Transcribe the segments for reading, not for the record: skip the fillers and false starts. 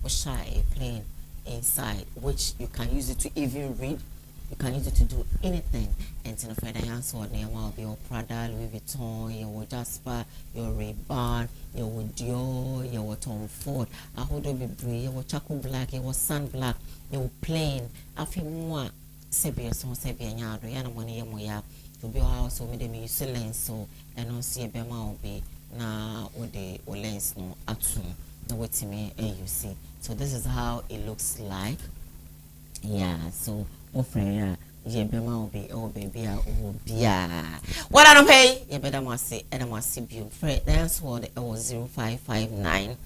share a plane inside, which you can use it to even read. You can use it to do anything. And to the answer name will be your Prada, Louis Vuitton, your Jasper, your Ray-Ban, your Dior, your Tom Ford. I hold up be your charcoal black, your sun black, your plain. I feel more Sebia, so Sebia Yard, Yana money moya. To be also with them use lens so and not see a bema will be na with the lens no atu. No what to me and you see. So this is how it looks like. Yeah, so friend, yeah, bema will be oh baby oh yeah. What I don't pay, you better must say and I must see you. Friend, that's what it was 0559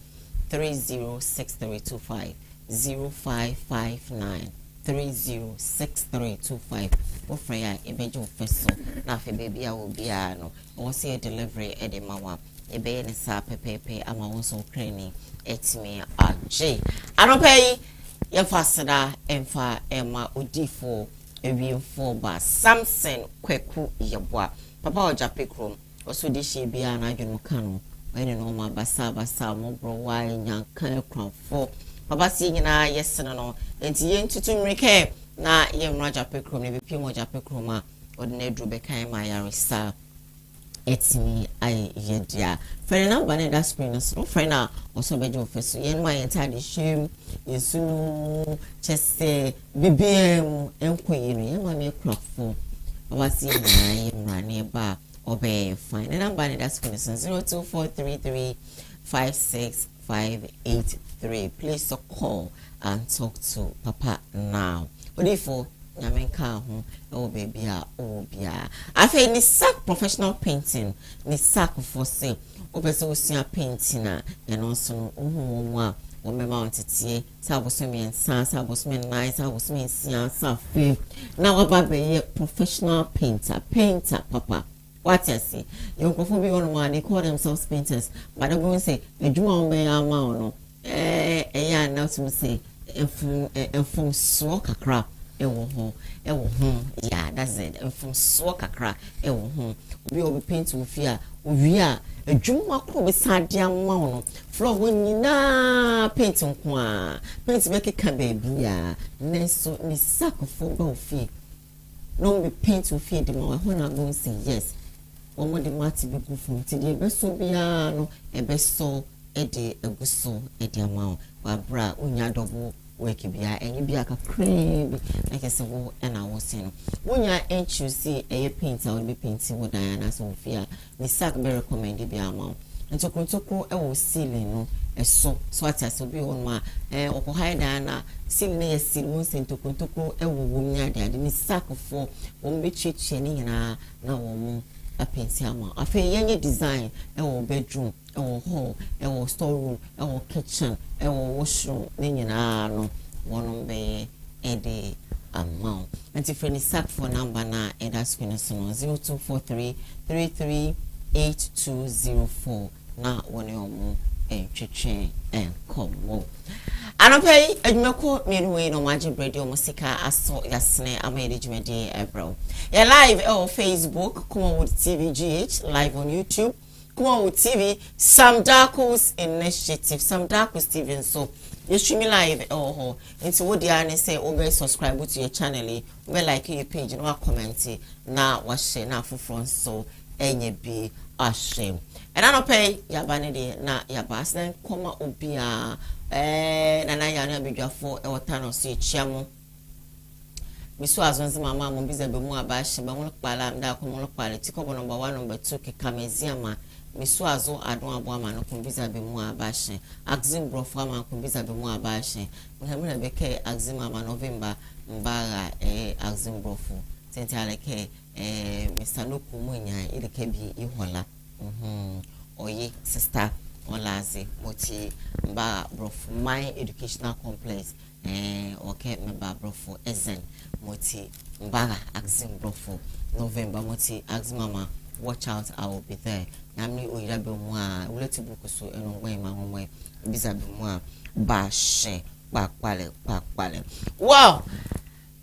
306325 0559 306325. Oh friend, you better first so now for baby I will be no. I want see a delivery at the mama. You be in a pepe. I'm also training. It's me J. I don't pay. Your faster and far Emma Udifo, a view for bar Samson Kweku Yabwa. Papa or Japicrum, or so this she be an Ajun Cano, when you know my basa mobro wine, young crown for Papa singing yes and no, and yen to Rike, na yam Raja Picrum, maybe Pimo Japicruma, or Nedru Became my Arista. It's me, I yeah. Friend, now, but that's screen is no friend now. Also, by your first, yen my entire shame is no just say BBM and queen, yen my make crop for. I was seeing my nearby obey fine. And I'm buying that screen is 02433565883. Please call and talk to Papa now. What if for Yamenka oh baby oh yeah. I feel ni sack professional painting ni sack for sale. Obeso usia painting and also one mount it sabosumi and sabosumi nice sabosumi sian safi. Now about be professional painter papa. What I say, you go for be one they call themselves painters, but I'm going to say a drum be a no yeah now to say from smoke crap. Yeah, that's it. And from Swakakra, we will paint with fear. We are a juma with Sadia Mono. Floor when you na painting qua. Paint make it can be yeah. Neso ni sack of football fee. No be paint with fear the more when I'm going to say yes. One more the marty be good from today. Best so be no a best so Eddie a good so Eddie amount. Barbara, unya double. Work bia and you be like a crane like I said and I was saying when you ain't see a painter will be painting with Diana Sophia the sack be recommended be amount and to control a was ceiling no a so what I so be on my or high Diana ceiling a ceiling sent to control a woman there the sack for won't be chitching now a painting I feel young design a bedroom a hall a storeroom a kitchen a washroom no one be a day amount and if any sack for number na and that's when it's 0243 338204 na one your and chichen and come more. I don't pay a miracle midway no magic radio musica. I saw yasne. I made it day April. You're live on Facebook, Koowaa TV GH, live on YouTube, Koowaa TV, Sam Darko's initiative, Sam Darko's TV. So you stream live oh into what the honest say over subscribe to your channel, we like your page, no comment now wash now for front so any be ashamed. And I don't pay your vanity na your bass then come up obia na ya na bidwa for e wota no so echiamo miso azonze mama mo biza be mu abashi ba mo kpala nda ko mo kpala ti ko number 1 number 2 ke kamezia ma miso azo adon abo ama no ko biza be mu abashi axim brofo ama ko biza be mu abashi mo na be ke axim ama November mbaga axim brofo tenti aleke Mr. Loku munya ile ke bi ihola oye sister Olazi moti mba brof my educational complex okay mba brofo ezen moti mba axim brofo November moti axim mama watch out I will be there namni oyira be mu a uleti buku so eno gwen ma homo biza be mu a ba she pakpale wow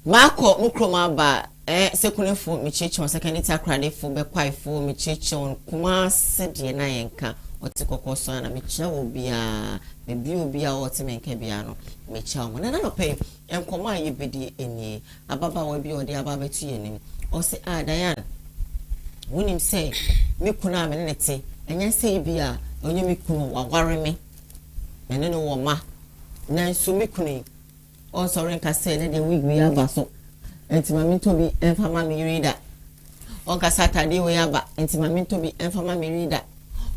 mako mukroma ba sekune fo mi cheche on second takrade fo be kwai fo mi cheche on kuma se de na yenka oti kokoso na mi che wo bia me bi obi a wote me nka bia no me cha mo na no pay enkomo a yebedi eni ababa wa bi ode ababa tu yenim o se Diane wonim say me kuna me nete enya say bia onye me kunu waware me ene no wo ma na so me kunu o sorry nka say na de wigwi aba so enti mami to bi enfama me reader on ka Saturday we aba enti mami to bi enfama me reader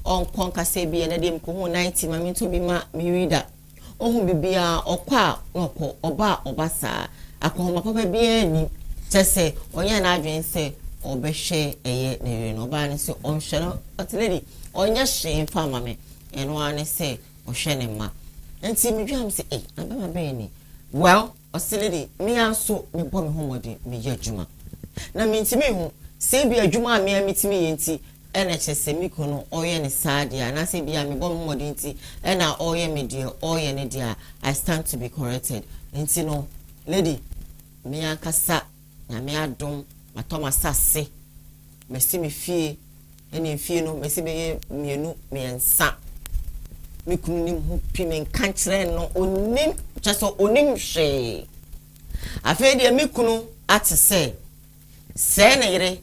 on konka say bi na de mko hu 90 mami to bi ma me reader ohun bibia okwa noko oba sa akoma papa bia ni tese onye na adwen se obehwe eye ne no oba ne se onhwe no oteledi onye hwe fama me eno ane se ohwe ne ma enti medwam se na baba be ni well oteledi me anso me bo me homodi me ye adwuma na me ntimi hu se bi adwuma me amitimi ye nti ena chese mi kono oye ne sadia na se bia me bom modern nti ena oye me dia oye ne dia I stand to be corrected nti no lady me ankasa na me adom matoma sase me si me fie ene fie no me si be mienu me ensa me kunu nim ho pi me kankyere no onim cheso onim hwe afa dia me kunu atese se na yire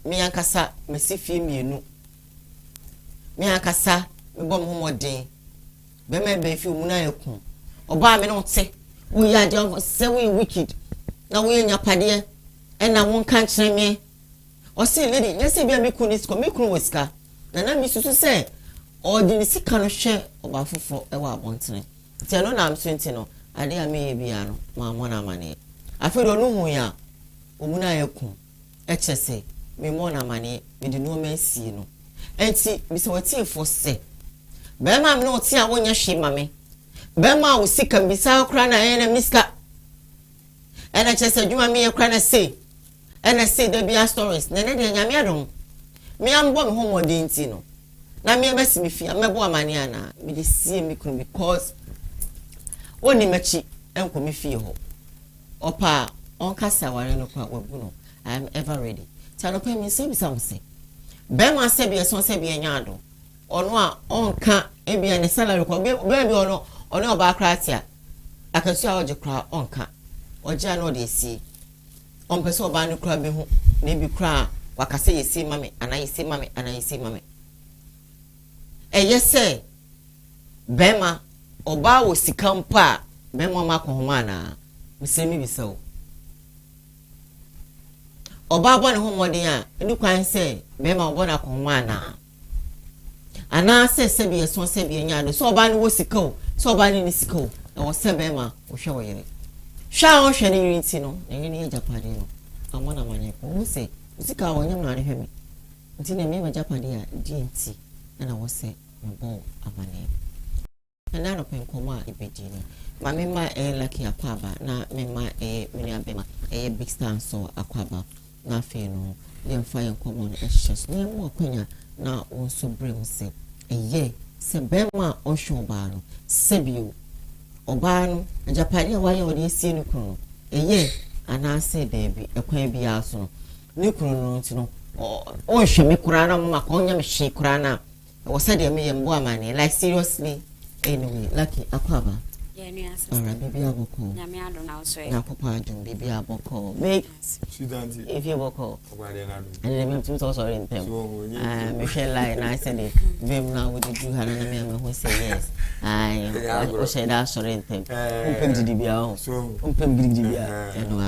me ankasa me si fie mienu me ankasa me bom ho modern be me be fie mu na yakun oba me no te we ya dey say we wicked na we nyapade e na won kan kire me o say lady nya say bia me kunu isko me kunu weska na me susu say o di sika no hwe oba foforo e wa abontene ti no na am 20 no ade a me ye bia no ma mo na mane afi do no hu ya omu na yakun e chese me mo na mane me di no ma si no enti bi se wati fo se be ma me no ti a wonya hwe ma me be ma wo sika bi sa kra na ene miska ena chese djuma me ye kra na say ena say the bia stories na ne de nyame adom me am bo me ho modern ti no na me be si me fia me bo amane ana me de sie me kunu because oni machi enko me fie ho opa on kasa ware no kwa wabu no I am ever ready tano pe me say bi sam say be ma say bi so say bi enya ado ono a onka e bi ne salary ko be bi ono oba kratia akasu a oje kra onka oja no de si on pese oba no kra be hu na bi kra wakase yesi mame ana yesi mame ana yesi mame yese bema oba wo sikampa bema ma ko homa na misemi bisawo oba bo ne homodin a ndi kwan se bema obo na ko homa na ana se bi eso se bi nya no so oba ne wo sikawo so oba ne ni sikawo e wo se bema wo hwe wo yere sha wo hwe ne yiri nti no ne ne japade no amona manye ko wo se sika wo nyam na ne hwe me nti na me ma japade a di nti na wo se mbo amane na no pen koma ibedi ni ma me ma lucky akwaba na me ma mini abema big star so akwaba na fe no dem fire common issues na mo akwanya na won so bring se se bema o shoba no sebio oba no japade a waye odi esi ni kunu ana se debi ekwan bi aso ni kunu no nti no o hwe me kura na mo ma nya me hwe kura na o said me yembo amane like seriously anyway lucky akwaba baby aboko nyame ado na so na papa adun baby aboko make student if you boko and let me to sorry in them me share line na said it them now would do hana na me who say yes I say that sorry in them open di bia so open di bia no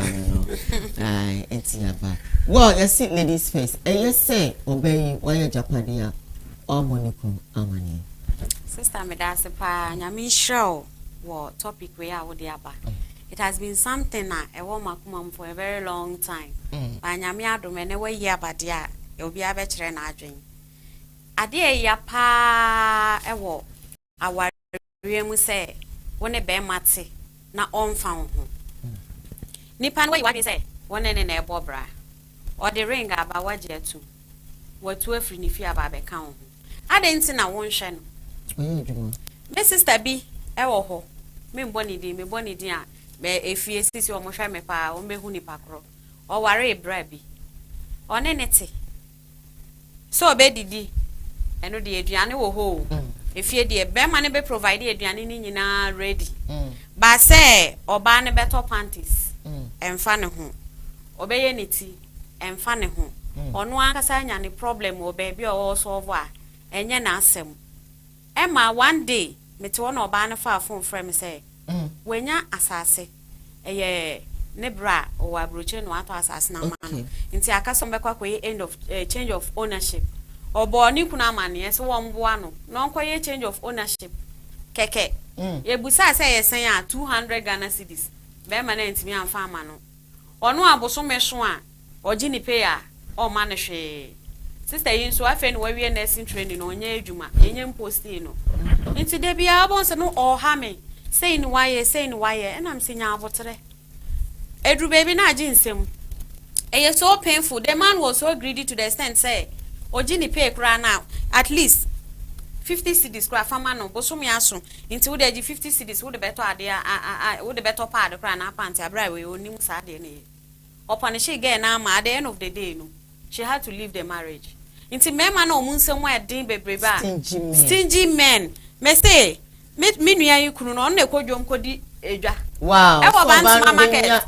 enti aba well you see ladies face you say obey why Japadia or monikum amani sister me da se pa nyame show what topic we are with aba. It has been something na e wo makumam for a very long time. Ba nyame adom ene we ye abade a e obi abekire na adwen. Ade e ya pa e wo aware mu se wone be mate na onfa ho. Nipa no we wadwe se wone ne na e bobra. O de ring aba waje atu. Watu afri ni fi aba be kan ho. Ade nti na won hwe no. Me sister bi ewo ho me mboni di a be efie sisi o mo hwa me pa o mehu ni pakro o ware bra bi one nete so be didi eno de aduane wo ho if you dear be man be provide aduane ni nyina ready ba say oba ne beto panties emfa ne ho obeye ne ti emfa ne ho ono akasa nya ne problem o baby o solve a enye na asem ema one day mete wona oba ne fa phone frame say wenya asase eye ne bra o abroche no ato asase na man nti akasa mbekwa koye end of change of ownership obo ni kuna amane se wo mboa no no nkoye change of ownership keke ye busa say yesen a 200 Ghana cedis be ma na ntimi amfa ama no ono aboso meso a oji ni pay a o ma ne hwe sister yin so afa ni wawie nursing training no onye adwuma enye mposti no nti de bia obon se no o ha me say ni waye enam se nya abotre edru baby na agi nsem eye so painful the man was so greedy to the extent say oji ni pay kra now at least 50 cedis kra fama no bosom yaso nti wo de 50 cedis wo de beto ade wo de beto pad kra na panty abra we onim sa de ne upon she get na ma at the end of the day no she had to leave the marriage nti mema na omunsem wa den bebreba stingy men me say me nua yikunu no na ekodwom kodi edwa wow e wo ban market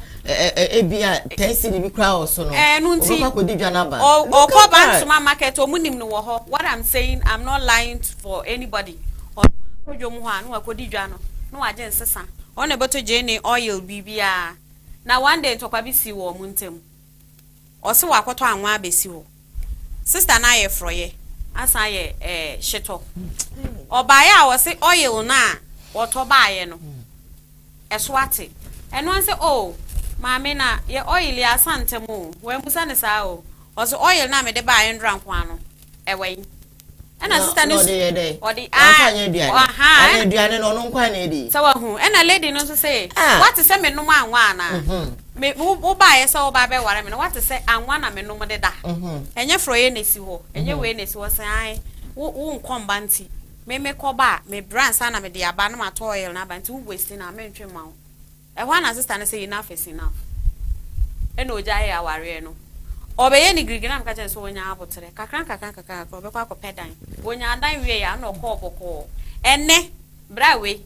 ebia tensity bi kra oso no o ko di dwa na ba o ko ban market o munim no wo ho what I'm saying I'm not lying for anybody o kodwom ho anu akodi dwa no waje nsesa o na beto jene oil bibia na one day to kwa bi si wo muntem o se wakoto anwa abesi ho sister na ye froye asa ye shito obaya a wo se oil na wo to baaye no eswate eno an se oh maame na ye oil ya santemo we musa ne sa o so oil na me de ba yen dran kwa no ewen ena sister no odi aha aduane no no kwa na edi so hu ena lady no so say what say me no anwa na me wo ba ye so ba be ware me no what say anwa na me no de da enye froye na si ho enye we na si ho say ai wo nkomba nti me ko ba me brand sa na me de aba no ma to oil na ba nti wo waste na me ntwe ma ho na sister no say enough is enough eno oja ya ware no obeye ni grigina mka chen so wonya abotre kakran ko be kwa ko pedan wonya adan wie ya na ko boko enne brawe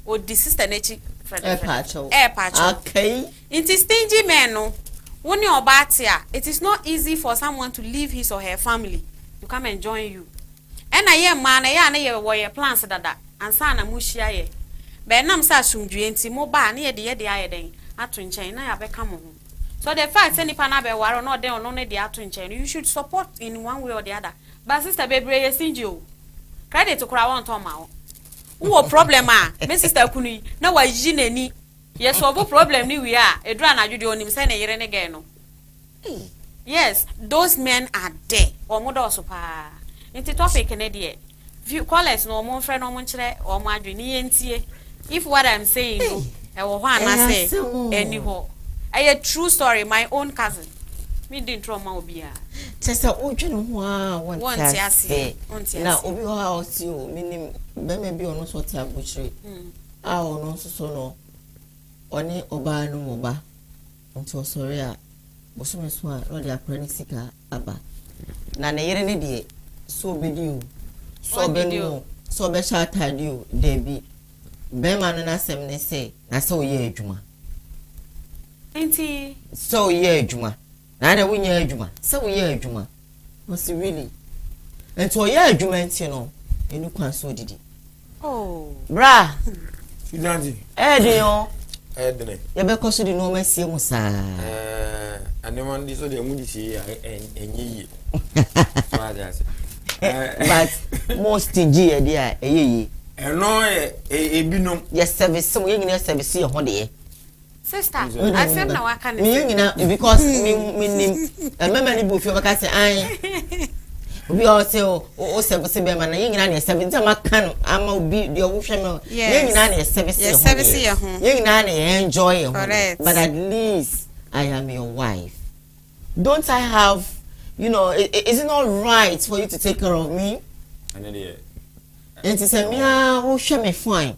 o di sister nechi pacho okay it is stingy men no woni obatia it is not easy for someone to leave his or her family to come and join you ena ye ma na ya na ye wo ye plans dada ansa na muhia ye be nam sa sumdue nti mo ba na ye de ayeden ato nchen na ya be ka mo ho. So the fact any pana be waro no dey no dey ato nchen you should support in one way or the other. But sister bebre ye sinji o. Credit to kura won to ma o. Wo problem a me sister kunu yi na wa yi nani. Ye solve problem ni we a edura na dwode onim say na yere ne ge no. Yes, those men are there. Omo do so pa. Inti topic ne dey. View callers no omo frɛ no omo nkyerɛ omo adwene ye ntie. If what I'm saying no e wo ho ana say any ho. A true story, my own cousin. Me didn't trauma obia. Tessa ojunu ho a won ti ase. Na obi ho a osi o minim be me bi ono so ti abuchiri. A ono so no. Oni oba no moba. Nti osori a bosume so a no dey aprani sika aba. Na ne yere ne die so obedi o. So benu so be sha atade o debi. Be ma no na sem ne say na se oye adwuma. Enti so ye adwuma na da wunya adwuma so ye adwuma was really enti o ye adwuma enti no enu kwan so didi oh bra Finandi edion edene ye be ko so di no masie mu saa aneman di so de mu di si enyi but most gi e dia eyeyi eno ebinom ye service so ye nyina service ye ho de sister I said na waka ne because me nim mama ni bo fi o ka say ai obi o say o service be ma na ye nyina na service ma kan ama obi de o hwe me ye nyina na service ye ho ye nyina na enjoy ye but at least I am your wife. Don't I have, you know, is it not right for you to take care of me? And it is a me who share me fine.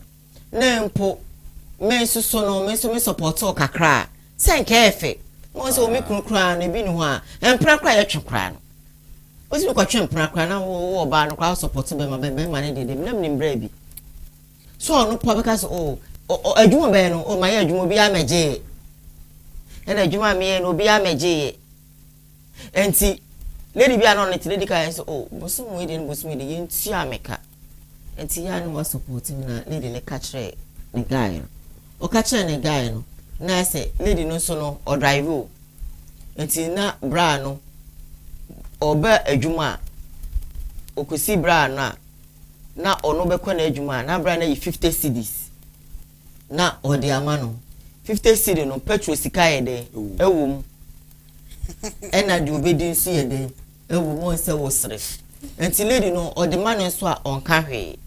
Nempo me so no me so me support o kakra. Say careful. Mo so me kru kra na bi ni ho a empra kra ye twe kra no. Osi ko twem prakra na wo ba no kwa support be ma ne de nam nim bra bi. So no po because adwuma be no ma ye adwuma bi ameje. E na adwuma me ye no bi ameje. Enti lady bi anon ne lady ka say bosom we de ye ntu ameka. Enti ya no support me na lady ne ka kire ne guy. O ka kire ne guy no na say lady no so no o drive o. Enti na bra no oba adwuma okosi bra na ono bekọ na adwuma na bra na yi 50 cedis na ode ama no 50 cedi no petrol sika ye de ewum ena de obedi nso ye de ewum won se wo sere enti lady no ode ma no nso a onka hwe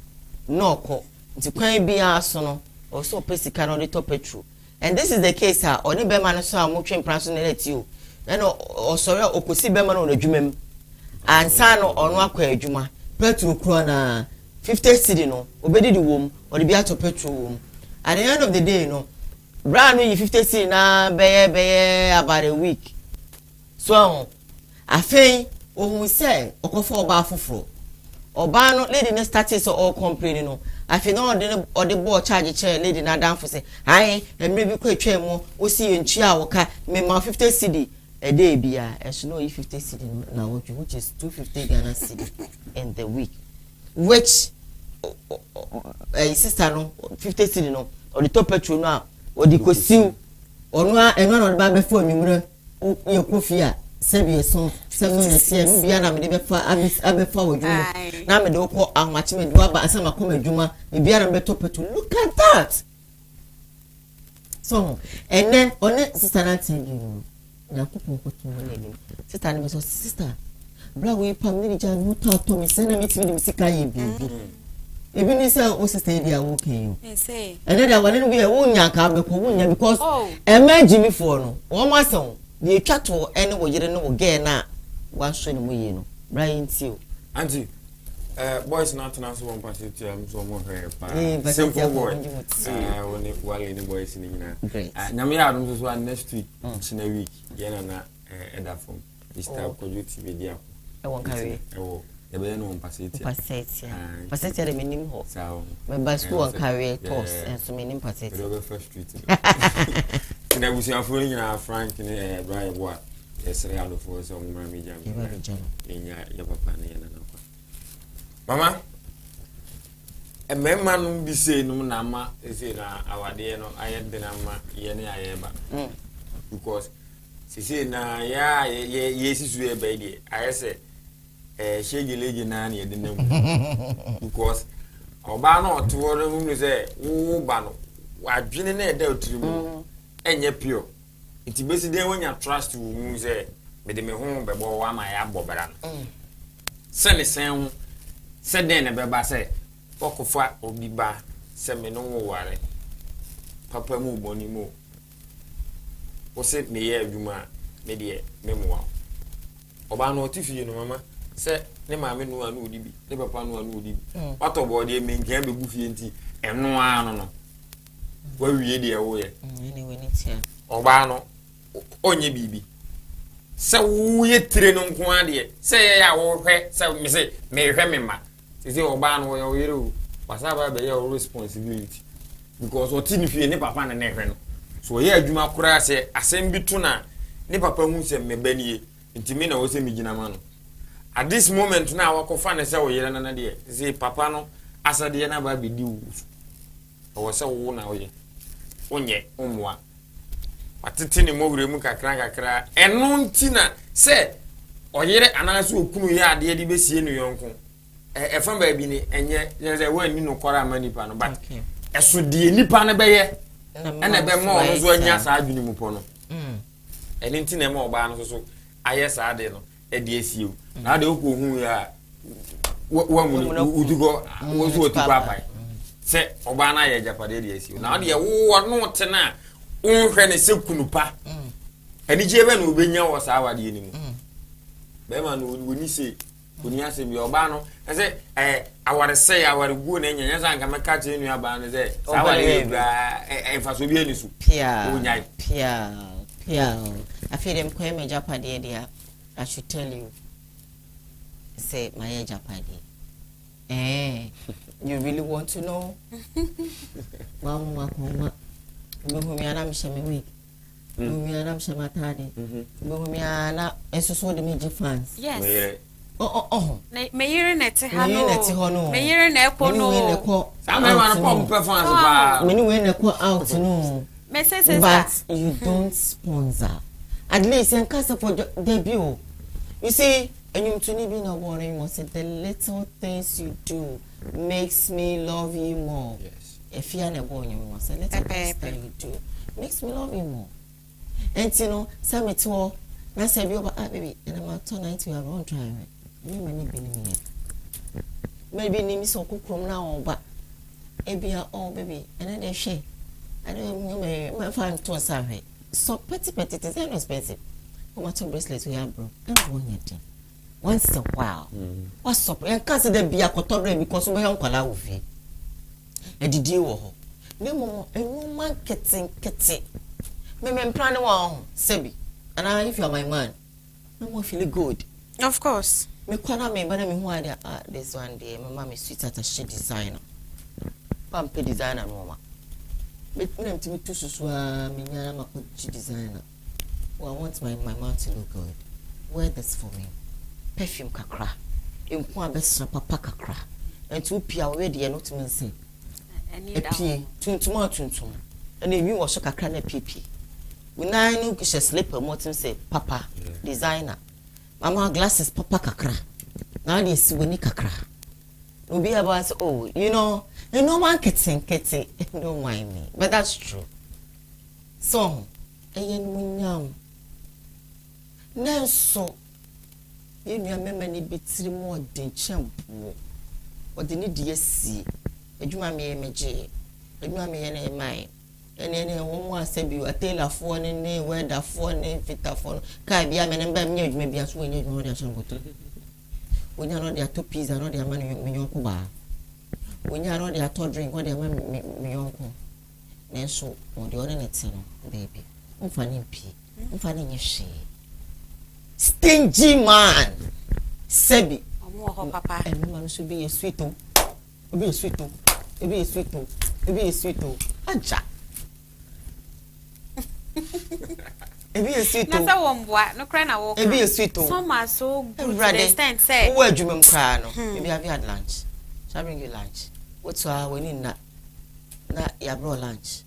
na okọ nti kwan bia so no also pesika no de to petrol and this is the case oni be ma no so a motwe pranso na leti o ena osore okosi be ma no adwuma ansa no ono akwa adwuma petrol kro na 50 cedi no obedi di wom odi bia to petrol wom at the end of the day no brand no 50 cedi na beye about a week so afei ohun se okofo oba afoforo oba no lady ne started so all complaining no afei no odi bo charge chair lady na danfo se ai emre bi ko atwa mu osi yentua awoka me ma 50 cedi a day bia as no 50 cedi na which is 250 Ghana cedi in the week which sister no 50 cedi no or the top petrol no or the kosiu or no ba be for nwumre ye kofia sebi so 7 minutes no bia na me be fa abefa wodwuma na me de ko ahwache me do aba asama ko madwuma me bia na be top petrol look at that so and then on sister na tell you na kupo ko to wole ni sister ni so sister bra we pam ni ja no to me say na me timi sika ye bibi ebi ni say o sister dia wo kan you say and then one no be wo nya ka be ko wo nya because emergency for no wo ma son de twa to ene wo yire no wo ge na wa so ni mo yi no bra yin o auntie boys not to answer one person to so mo here simple boy when it while in the boys in na me ya dum so next week in a week yena na eda from this type ko YouTube dia e won carry e be no passetia de menim ho me ba school on carry toss and so menim passetia the first street na we see afro ni na Frank ni Brian boy yes real for so mo me jam enya ya papa na yana na mama emema no bi sei no na ma sei na awade no ayede na ma ye ne ayeba because sei na ya ye sisu e ba die ayese shegeleje na na yede na mu because oba na oto no mu say wo ba no wadwene na eda otiri mu enye pure iti besi den wonya trust wo mu say me de me ho bebo wa ma ya bobara no sene sen said then about say okofa obiba se me no ware papa mu boni mu o se me ye adwuma me de me mu wa oba no otifie no mama se ne ma me no anu odibi ne papa no anu odibi wato bo de me nkan be gufie nti eno anu no wa wie de wo ye anyway nitia oba no onye bibi se wo ye tire no nko ade se ya wo hwe se me se me hwe me ma say oba no yo yero wasaba be your responsibility because oti ni fie ne papa na hwe no so ye adwuma kura se asem bi to na ne papa hu se me banie ntimi na wo se migina ma no at this moment na wakofa ne se wo yere na de say papa no asade na ba be di wo wo se wo na wo ye onye omwa watete ne mo wure mu kakra eno ntina se oyere anaso okunu ye ade de besie no yonko efan ba bi ni enye ze wani no kwara manipa no but eso die nipa na be ye na be mo no zo anya sa adwini mu po no eni ntina ma oba no so aye sa ade no e de asio na de okwo hu ya wa mu udugo wo so ti papa se oba na ye japade de asio na de wo no tena unhwe ne se kunupa eni je be no obenya wo sa awade ni mu be ma no woni se oni ase bi oba no say aware say aware guo na nyanya za nka meka che nu aba no say aware bra enfaso bi enisu pia I feel them kwa me japade dia I should tell you say my Japadi. You really want to know? Mama, Buhumiana Shami, Buhumiana Shamatadi, Buhumiana, and so the major fans. Yes. Oh, Mayor Netihano, Mayor Nepo, I'm a performance. Many when I go out to know. But you don't sponsor. At least in case for debut. You see, and you to be no worrying was the little things you do makes me love you more. Yes. If you're not born, you must a little things that you do makes me love you more. And you know, some it's all. I said, you baby, and I'm out tonight. We are on driving. You may be me. Maybe name is so cook from now, but maybe all baby, and then they share. I don't know, my friend to a survey. So petty, it is expensive. How much bracelets we have, bro? And one yet. Once a while. What's up? And consider be a cotobre because we don't call out fee. And did you? No more, and no man getting. Me plan one, Sebi. And if you are my man, no more feel good. Of course. Me kwana me, but I mean, why this one day, my mom is sweet at a shit designer. Pampe designer, mama. But me to be too me I'm a good designer. Oh, I want my mouth to look good. Wear this for me. Perfume kakra. In one best papa kakra. And 2 pia already and not to say. A pea, tuntum. And if you was a kakra na pipi. When I know she slip a mountain say, Papa, designer. Mama glasses papa kakra. Now they see when kakra. No be about oh, you know marketing, don't mind me. But that's true. So, now so you remember any bit more than champ. What the need you see? A juma me MJ, a juma me and mine. And then one said you a tailor for any weather for any fitter for can't be a man and maybe as when you know that when you're not there 2 pieces, I know their money in your bar. When you're not there to drink, what their money me uncle. Then so, or the other net, baby. I'm finding pee. I'm finding your shade. Stingy man. Sebi. Papa. And man should be a sweet too. Be a sweet too. Be a sweet too. Be a sweet too. Aja. Be a sweet too. Nasa womboa no cry na wo. Be a sweet too. Some are so good to the extent say. Where do you cry no? Maybe have you had lunch? Shall I bring you lunch? What's when in that? Na ya brought lunch.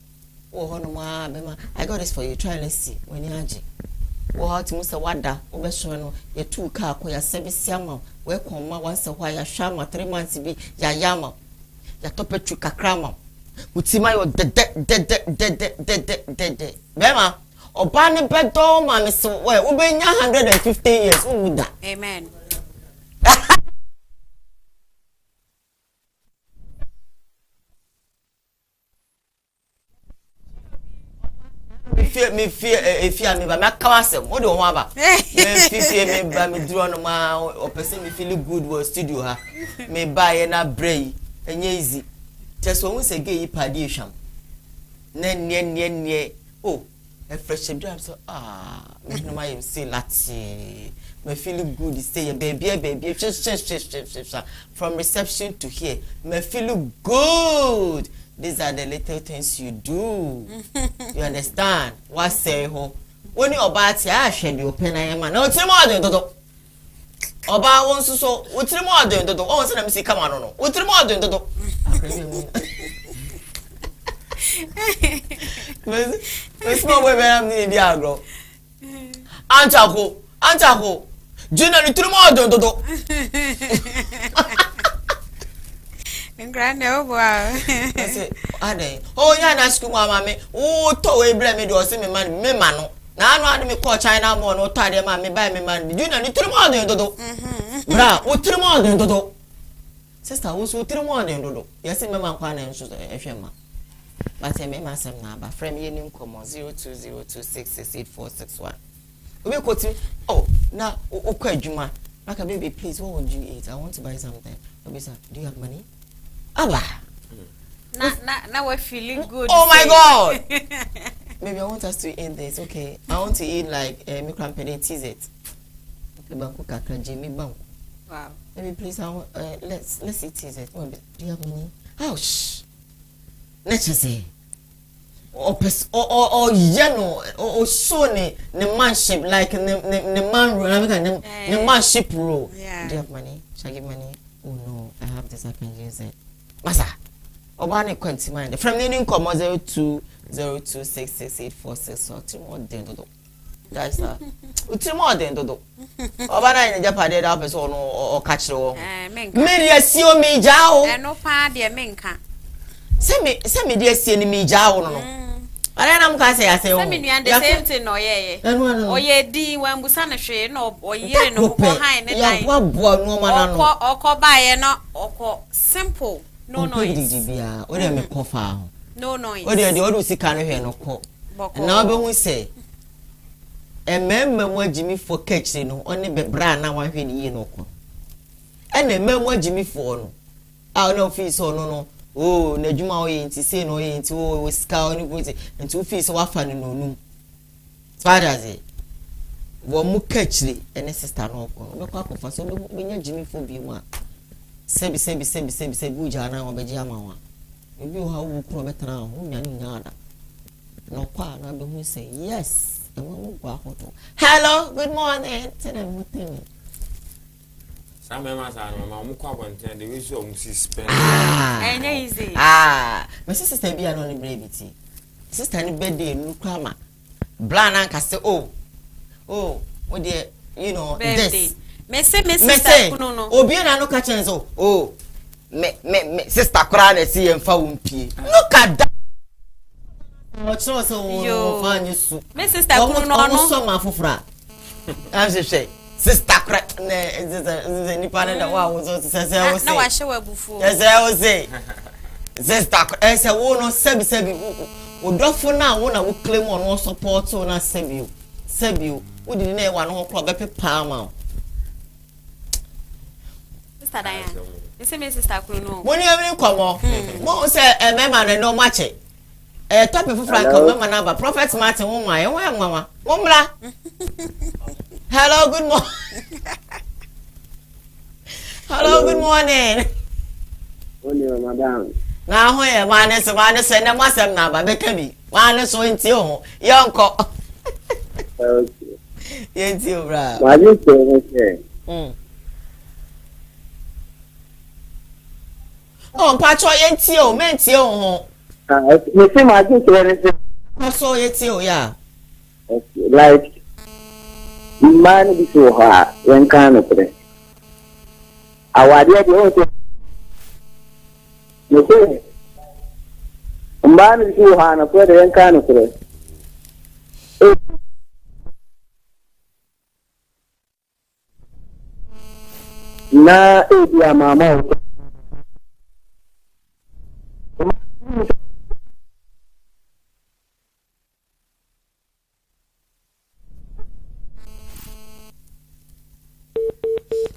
Oh, honoma, bema. I got this for you. Try and let's see. When you aji. Oh, how to musa wada. Obe shono. Ye 2 car ko ya service yama. We koma once a while ya shama 3 months be ya yama. Ya tope chu kakrama. Utima yo de. Bema. Obani bedo mami so we ubenya 150 years. Umuda. Amen. Me fear me ba me kawasem wo de ho aba me fear me ba me duro no ma o person me feel good was studio ha me ba ye na bray enye easy just when we say gay padi ehwam na nie oh a fresh dream so me no my say lati me feel good say baby from reception to here me feel good. These are the little things you do. You understand? What say ho? When you about ya shed you open I man. No more than dodo. Oba won so what more than dodo. Oh, say let me see come on no. What more than dodo. It's more way I'm in the agro. Antago. Junior, you more than dodo. Grand over. I say, oh, yeah, na school, mamma. Oh, to a blame me, do see me man, me mano. Now, I know me call China more, no tie them, me buy me man. You know, you 3 more than dodo. Bra, what 3 more than dodo? Sister, who's 3 more than dodo? Yes, me man, quan and shoes, FMA. But I may myself now, but frame your name come on 0202668461. We quote me, oh, now, okay, Juma. Like a baby, please, what would you eat? I want to buy something. Obisa, do you have money? Aba. Now we're feeling good. Oh my God. Maybe I want us to eat this. Okay. I want to eat like me cramping tease it. Okay, banku kakra Jimmy banku. Wow. Maybe please, let's eat it. Do you have money? Ouch. Let's just say. Or yellow or so the manship like the manship rule. Yeah. Do you have money? Shall I give money? Oh no, I have this, I can use it. Masa. Obane kwenti mind. From the income 0202668464 or 2 more than do. That's 2 more than do. Obana in Japan dead up as or catch the wall. Media see me jao. And no pa dear menka. Send me dear see me jao. I don't know. I say, send me the same thing, or ye. Or ye D when Busana shade, no, or ye no behind it. What boy, no man, or call by or call simple. No noise. What do you make coffee? No noise. What do you do? See, can't hear no call. Now, we say, a member what Jimmy for catching only be brand now. I feel you know. And a member what Jimmy for no. I don't feel so no. Oh, na juma o yin ti say no yin ti o ska oni go ti nti o fi so wa fa no no. Father say, wo mu kachiri ene sister no ko. Be kwa ko fa so be nya Jimmy for bi mu a. Sebi uja na obeji ama wa. Ebi o ha wo kro betara ho nya ni nya ada. No kwa na be hu say yes. E wo gwa hoto. Hello, good morning. Tell them what thing. Some members are my content, the wish of spend. Easy. My sister be an only brevity. Sister any birthday, no crama. Blana can say, oh, what dear, you know, this. Messi, no. Obiana no catchings, oh, me, sister Crane, see and found pee. Look at that. What's also you find you soup. Mrs. Takuno, so my fufra. As you say. Sister crack the nipa that was say no I show a buffo yes I was say sister I say wo no sebi wo dofo na wo na wo claim on wo support wo na sebi wo di na e wa no ho kro be pepa ma sister Diane you say me sister Kuno mo ni even komo mo say e me ma no mache e top fufra ko me ma na ba prophet Martin wo ma e wo enwa mo mra. Hello, good morning. Hello, good morning. Morning, madam. Now, where one is and I must have number. Baby, one is so into you. Young cock. Okay. Yes, you, bro. What is it? Oh, Patro, it's you, meant you. You see, my good. I saw it, you, yeah. Like, man, this is hard. When can it? Our dear, you see, man, this is hard. When can it? Na, yeah, mama.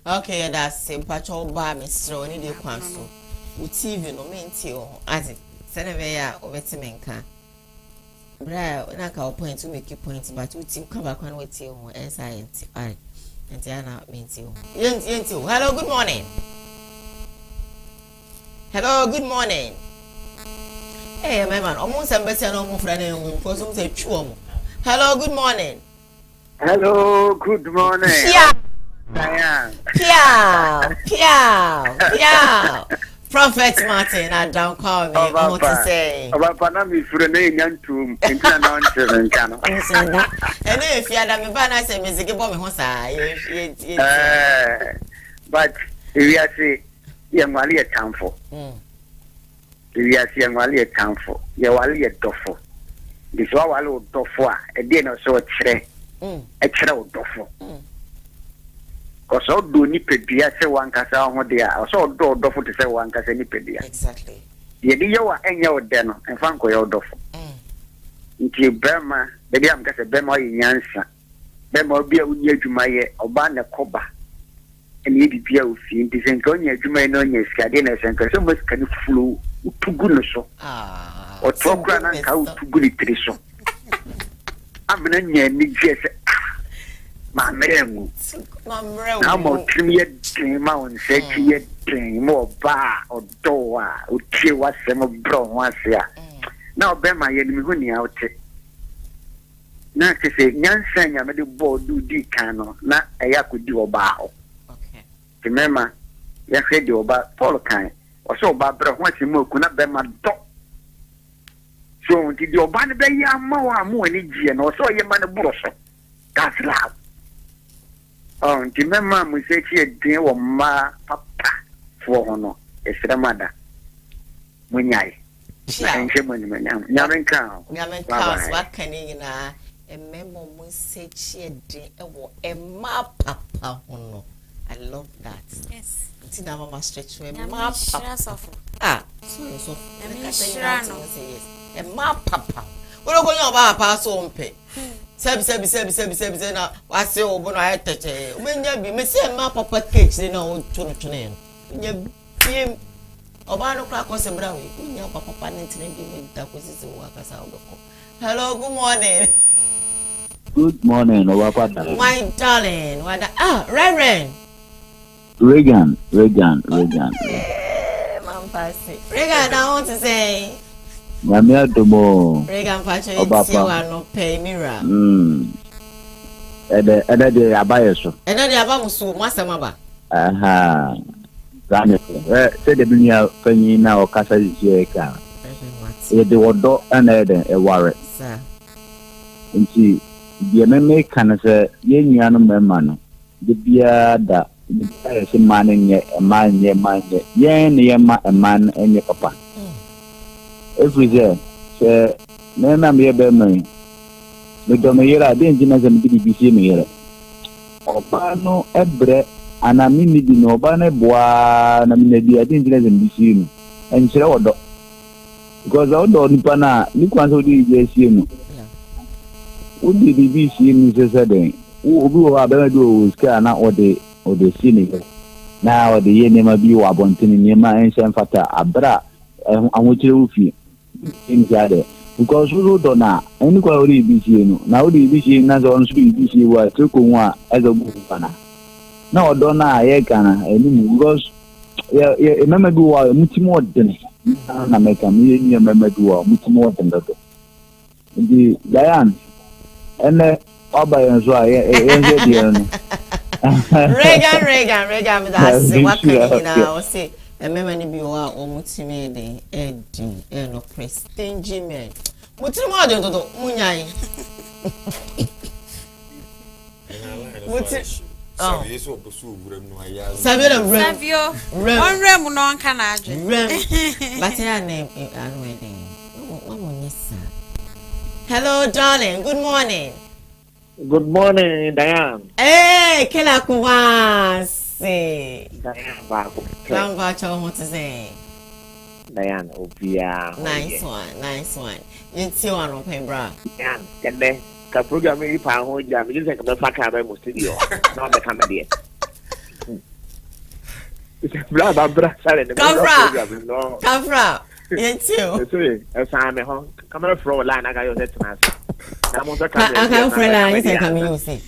Okay, that's simple. Patrol bar, Mr. Oni de Quanso. With TV no mentio, as it. Senevea over Timenka. Bra, like our point to make a point, but we team come back on with you, SINT. I and Diana means you. Hello, good morning. Hello, good morning. Hey, my man, almost I'm better no friend because I'm say chum. Hello, good morning. Hello, good morning. Yeah. Diane. Pia. Prophet Martin, I don't call me. I want to say. About Panama, for the name Yantum, and Canon. And if you had a banner, say, Mr. Gibbo, but we are saying, young Wally at town for. We are saying Wally at town for. You are a doffo. This is what I would do for a dinner so a tray. A tray of doffo. Because all do nipedia say one casa on there, also do doffo to say one casa nipedia. Exactly. You are any of them, and Franco your doffo. Into Burma, the damn casa Bema in Yansa. Bema be a near to my Obana Coba. And you be a fiend, this and Gonia, you may know your scadenas and so much can flew to goodness or talk and how to good it. I'm an onion, ma mrengu na mo trimie tin ma on se tie tin mo ba odoa o tie wa se mo bro ho ase a na obema ye ni hu ni awte na se nyansa nya me de bodu di kan no na eya kodi oba ho okay timema ya hwede oba Paul kan o so oba bro ho ase mo ku na be ma do so di oba ne be ya ma wa mo ani gie no so ye ma ne bro so that's love timema mo se tie din wo ma papa fo ho no esramada munyai nche mo ni manyam nyamenka wakani na ememo mo se tie din ewo ema papa ho no I love that. Yes. It's now mama stretch we Ma ma papa. So yes. E ma papa. We go yan ba pa so mpe. Sebi na wase obo no ayeteche. Umenya bi me se ma papa cake na o tunu tunu. Nya biem oba no kra ko se bra we. Unya papa ne ntene bi me da ko sisi wo akasa obeko. Hello, good morning. Good morning, Owapata. My darling, Reverend. Regan. Regan, I want to say. Namia Domo. Regan, Pacha, no pay Mira. Ede de abayeso. Ede de abamusu, Masamaba. Aha. Gane. Say the dunia fanyi na okasa jeka. Ede wodo ana ede e ware. Sir. Nti die meme kan se ye nuanu mema no. De bia da se mane nye manye ye ne ye ma man enye papa. Every se na me be me do me yera de njina se me bi si me yera oba no ebre ana mi ni di no oba na boa na mi na di ade njina se me si no enchire wodo because odo nipa na ni kwan so di je si no o di bi si ni se den obi wo abema do ska na ode si ni na ode ye ne ma bi wa bontini ni ma enchen fata abra anwochire ufi inside because we don't know any quality BC no now the BC na so on speed BC wa triko nwa ezo bufana na odona ye kana eni because ye mama bi wa mutimo odene na meka mi ni mama bi wa mutimo odene do ndi Diane ene oba yenso a ye di no Regan with that say wakani na o say emema ni bi wa omutime de edi no prestige men mutime mo de toto munyai sabe eso obosu owuram no aya sabe na rem Savio onrem no nka na adwe but ya name anu eden mama nyesa. Hello darling, good morning. Good morning, Diane. Hey, kila kuwasi. Diane, bago. Kamba cho mo to say. Diane, obia. Nice one. You see one open bra. Diane, kende ka program yi pa ho ja, me just ka fa ka ba mo studio. No be come there. Bra sale ne program no. Kafra. You too. So, esa me ho. Camera from line I got your net na. Na mo ka ka friend line say come you see.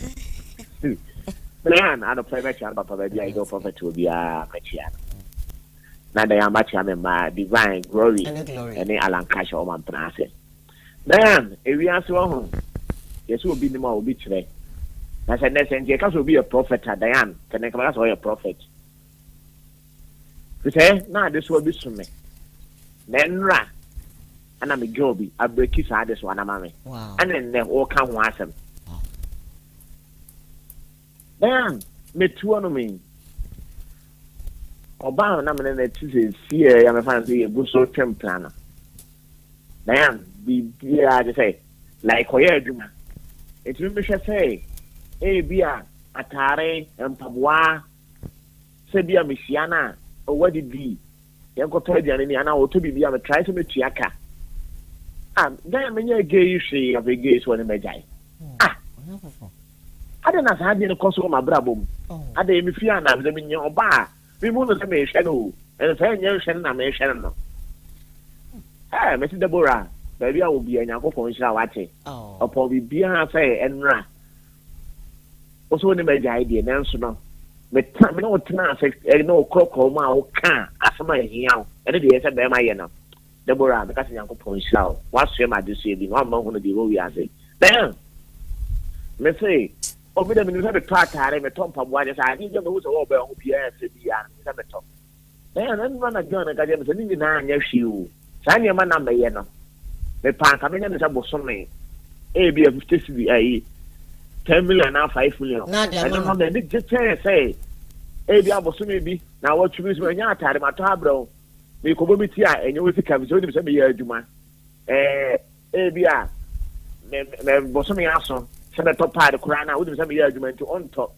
Diane, I don't play match papa baby I go for to be a match. Na da ya match am ma divine glory and Alan Cash o man praise. Diane, e wi ase wo ho. Yesu obi ni ma obi kire. Na say next nje ka so be a prophet Diane, can I come so a prophet. You say na this will be sume. Nenra ana me jobi abreki sa this one amame. Wow. And then all kan ho asem. Diane, me tuo no me. Oba na me na tise sie ya me fan say go so twem plan. Diane, bi I just say like oya aduma. It will be say bia atare mpaboa se bia mesiana o wadi bi yanko to dia ni ana o to bi bia me try to me tuaka. Then me nya gay hwe of gay so ne majai. Ada na sa no koso ma brabom. Ada me fia na me nya oba me mu no se me hwe no. En fa nya hwe na me hwe no. Me ti Deborah, baby a wo bia nya ko fon hira wache. Opo bi bia fa enra. also ne me jai de nanso no me no tena se no kroko ma o ka asema ehia ene de yesa be ma ye no Deborah because Yankopon show what's your my this year one month on the road yaze then me say o me dem no be try me tom pa boa just I need you go so be on bia se bia se me tom then man na John ka dem se ni na anya hwi o sa nya ma na me ye no me pan ka me nya se bosome e bia 50 cedi ai 10 million na 5 million and no me just say e bia bosome bi na what you me nya atare ma to abro me ko bomi ti a enye we sika bi so ni se me ya adwuma e bia me bosome aso se be top pad kura na wo ni se me ya adwuma nti on top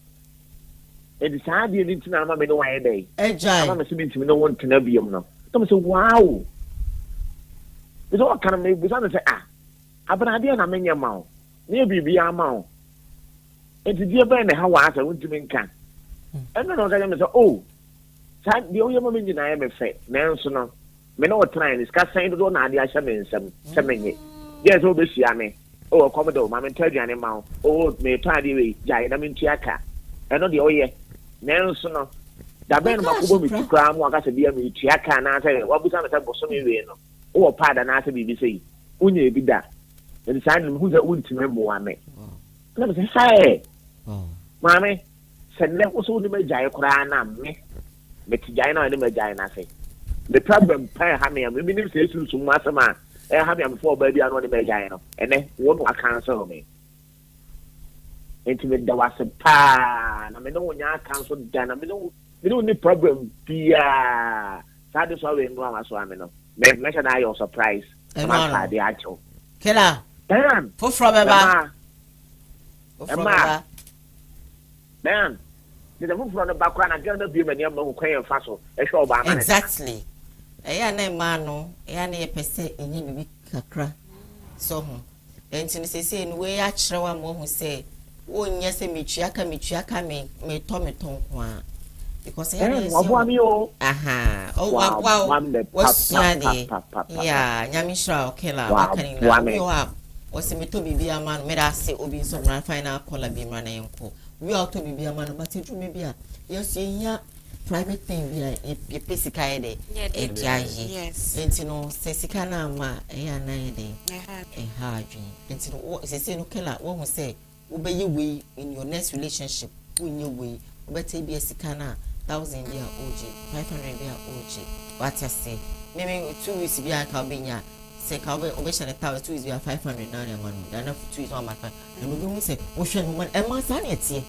e di sa di ni tina ma me no wan dey ama me se bi ntimi no won tina biom no to me say wow this all kind of me bi so na say abana dia na menye ma o ne bibi ama o enti die ba na ha wa asa won timi nka eno no ga me say oh san di oyo me nyina ya me fe nanso no me no try ni ska san do na ade a hye me nsam se menye yes o be hia me o komodo ma me taduane ma o me tade we jai na me ntuaka eno de oye nanso no da ben ma ko bo mi tikra mu aka se bia me tuaka na se wa busa me se boso me we no o pada na se bibi sei unya bi da ni san hu za untime mo wa me na me se sai ma me se ne ko so ni me jai kra na me jai na ni me jai na say the problem pa ha me am me nim say sunsun ma sama ha me am for ba bia no ni me jai no ene wo no cancel me enti me da was pa na me no nya cancel da na me no ni problem bia sa de so we no am so am no me sure na your surprise ma ka de acho kela for from eba man the move from the background and get the beam and you can faso e show ba man exactly e na ma no e na ye pese enye bibi kakra so ho enti ni sese ni we ya kirewa mo hu se wonye se metuaka me to kwa because ya na aha oh wow yeah nyamishra okela wakani na we ha wose me to bibi ama no me da se obi so na final call bi mra na yenko we are to be a man, but you may be a yes, yeah, private thing, a physical day, yes, and you know, Sessicana, a night, a hard dream, and you know, what is a sin, Kella, one will say, obey your way in your next relationship, win your way, better be a Sicana, 1,000 year OG, 500 year OG, what I say, maybe 2 weeks behind Calbinia. Say Calvin ovation a 1,000 is 500 now and 1 then 2 is on my phone and we say ocean woman and my son it's here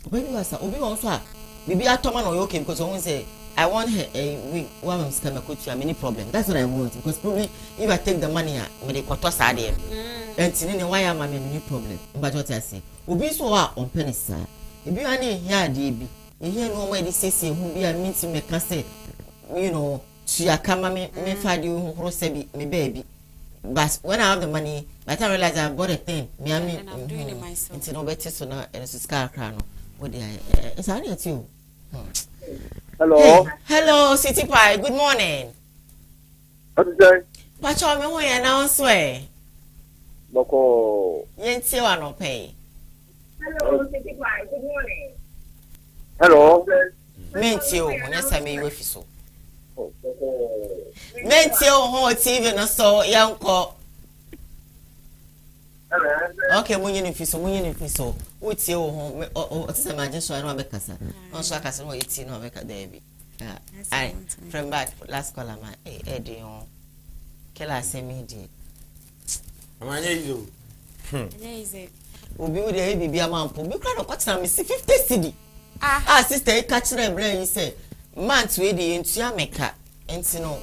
when you are obi also maybe I told man okay because I say I want her a week one of scam coach you many problem that's what I want because probably if I take the money with the quarter side and tin why am I any problem but what I say obi so on penny sir if you are here DB you hear no way this say who be a meeting me can say you know Tia kama me find you who say me baby. But when I have the money, by the time I realize I bought a thing, me and I'm doing it myself. It's no better so now and it's a scar crown. What do I? It's only at you. Hello. Hey, hello, City Pie. Good morning. What is that? Pacho me when announce way. Boko. Yensi wa no pay. Hello, City Pie. Good morning. Hello. Mentio, when I say me you so. Mentio ho TV no so yanko. Okay, munyi fiso. Uti ho o tse ma je so na be kasa. On so kasa no eti no be ka debi. Ai, from back last call am di on. Kela semi di. Amanya izo. Easy. Obi wo de bibi amampo. Bi kra no kwatena me 50 cedi. Sister e ka kire bra yi say month we dey into America entino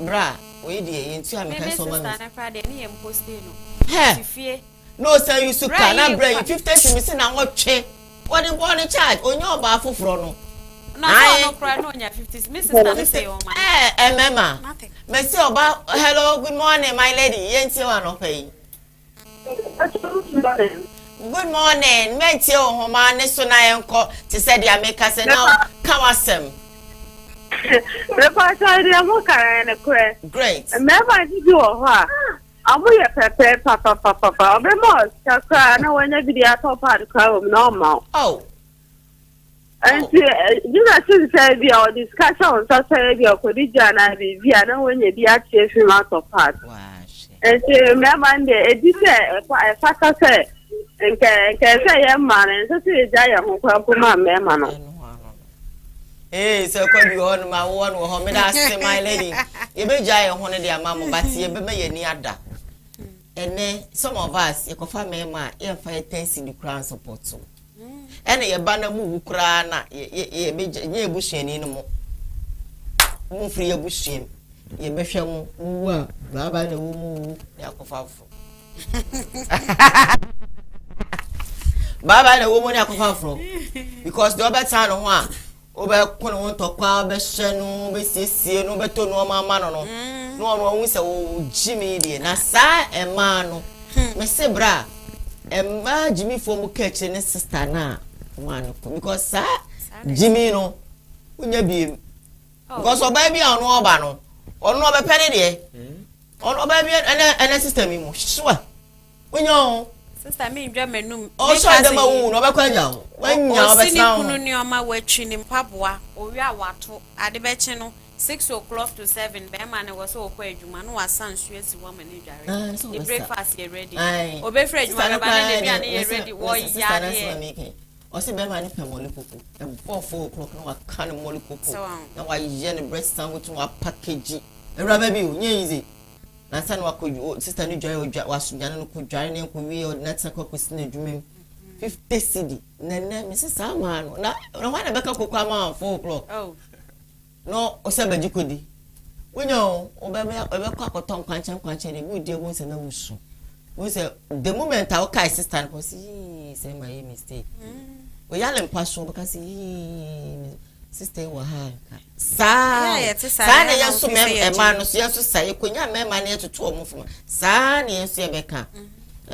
bra we dey into America so man sister na Friday ni em post no he no say you suka na bra 50 me say na wotwe what the born charge onye oba afoforo no no cry no nya 50 me sister na say o man mama me say oba hello good morning my lady yenti wa no pay good morning meti o ho ma ne so na yenko ti say dia make say now kawasem the pastor dey mo kara na kure great me ba ji do ho a Abuya pepe papa. Obe mo kakra na wanya bidia top pad kwa normal. Oh. And you know say be our discussion so say be okodija na be na wanya dia chefi ma top pad. Wash. And me man de edise e faka say nke say ye man so say ja ho kwa kuma me man no. Hey, so could be on my one or home, that's my lady. You be giant one of their mamma, but you be any other. And then some of us, you can find me, my ear fire tents in the crown support so. And a banner move crana, ye be bush any more. Move free a bush him. Ye be sham, Baba the woman, Yakofafo. Baba the woman, Yakofafo. Because the other time, one. Obe kono won to kwa be hye be siesie no be to no mama no hu se wo jimi die na sa ema no me se bra ema jimi fo mu ka ne sister na wan ko because sa jimi no unya bi because oba bi an no oba no ono obe pene die ono oba bi ene sister mi mu swa unya sister me ndwa menum o so dem awu no be kwanya wanya obe sa kunu ni oma watwi ni mpaboa owi awato ade be chi no 6 o'clock to 7 be ma ne wo so okwa adwuma no wasan su esi wo ma ne dware the breakfast ye ready obe free adwuma no ba ne bia ne ye ready wo ya de o se be ma ne pamole popo 4 o'clock no wa kan mole popo na wa ye ne breast sandwich wa package ewra ba bi o nye easy na san wa ko sister ni joy wa sunyana no ko dware ne ko wi o na tsaka ko sine dwumem 50 cedi na Mrs. Samano na wana beka ko kwa ma 4 o'clock no o se baji kodi wonyo o be kwa ko ton kwanchan ni bu die won se na musu won se the moment I okay sister ko si say my mistake o ya le mpaso beka si sister wa ha sa na yeso me ma no so yeso sai konya me ma na yetutu o mu fuma sa na yeso e beka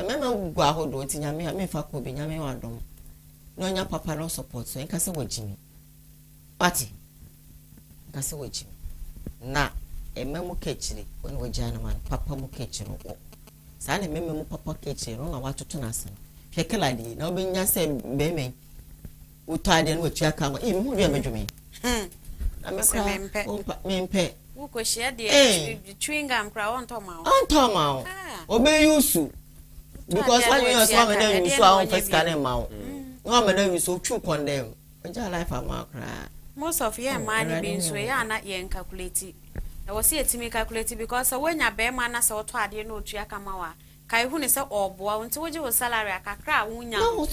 mema gwa ahodo tinya me fa ko be nyame wa dom no nya papa no support so enka se wajimi party enka se wajimi na ememu kechiri wona wajana man papa mu kechiri ko sa na mememu papa kechiri no na watoto na asem hwekela di na obenya se beme utade no watua ka e me hu dia medwumi mempe wo ko share de chewing gum kra on toma obe yusu because when you saw me then you saw on first can ma no me then you so true condemn oja life am akra most of your money being so ya na yen calculate I was see me calculate because when ya be man na se oto ade no otua kama wa kai hu ne se oboa unti woje wo salary akakra wunya na won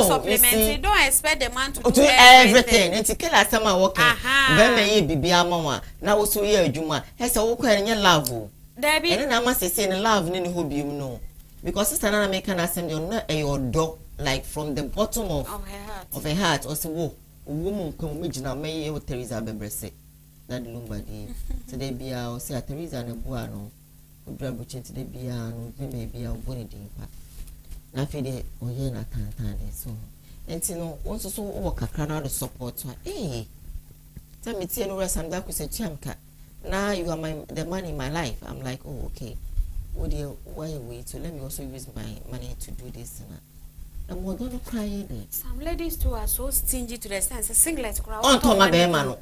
supplement don't expect the man to do everything and tikela sama working be me ye bibia amawa na wo so ye adwuma he se wo kwa nye love Debbie and na ma se say ne love ni hobby mu no because sister na make an assembly on your dog like from the bottom of her heart or say wo woman come me gina me ye Teresa bebrese na de lumba di today bia o say Teresa na bua no odra buchi today bia no me bia o boni di pa na fe de o ye na tan so enti no won so wo kakra na the support tell me tie no rest am da ku say chiamka now you are the man in my life. I'm like, oh okay. Oh dear, why wait? So let me also use my money to do this. And we're gonna cry there. Some ladies too are so stingy to the sense a singlet crowd. On to my bear man.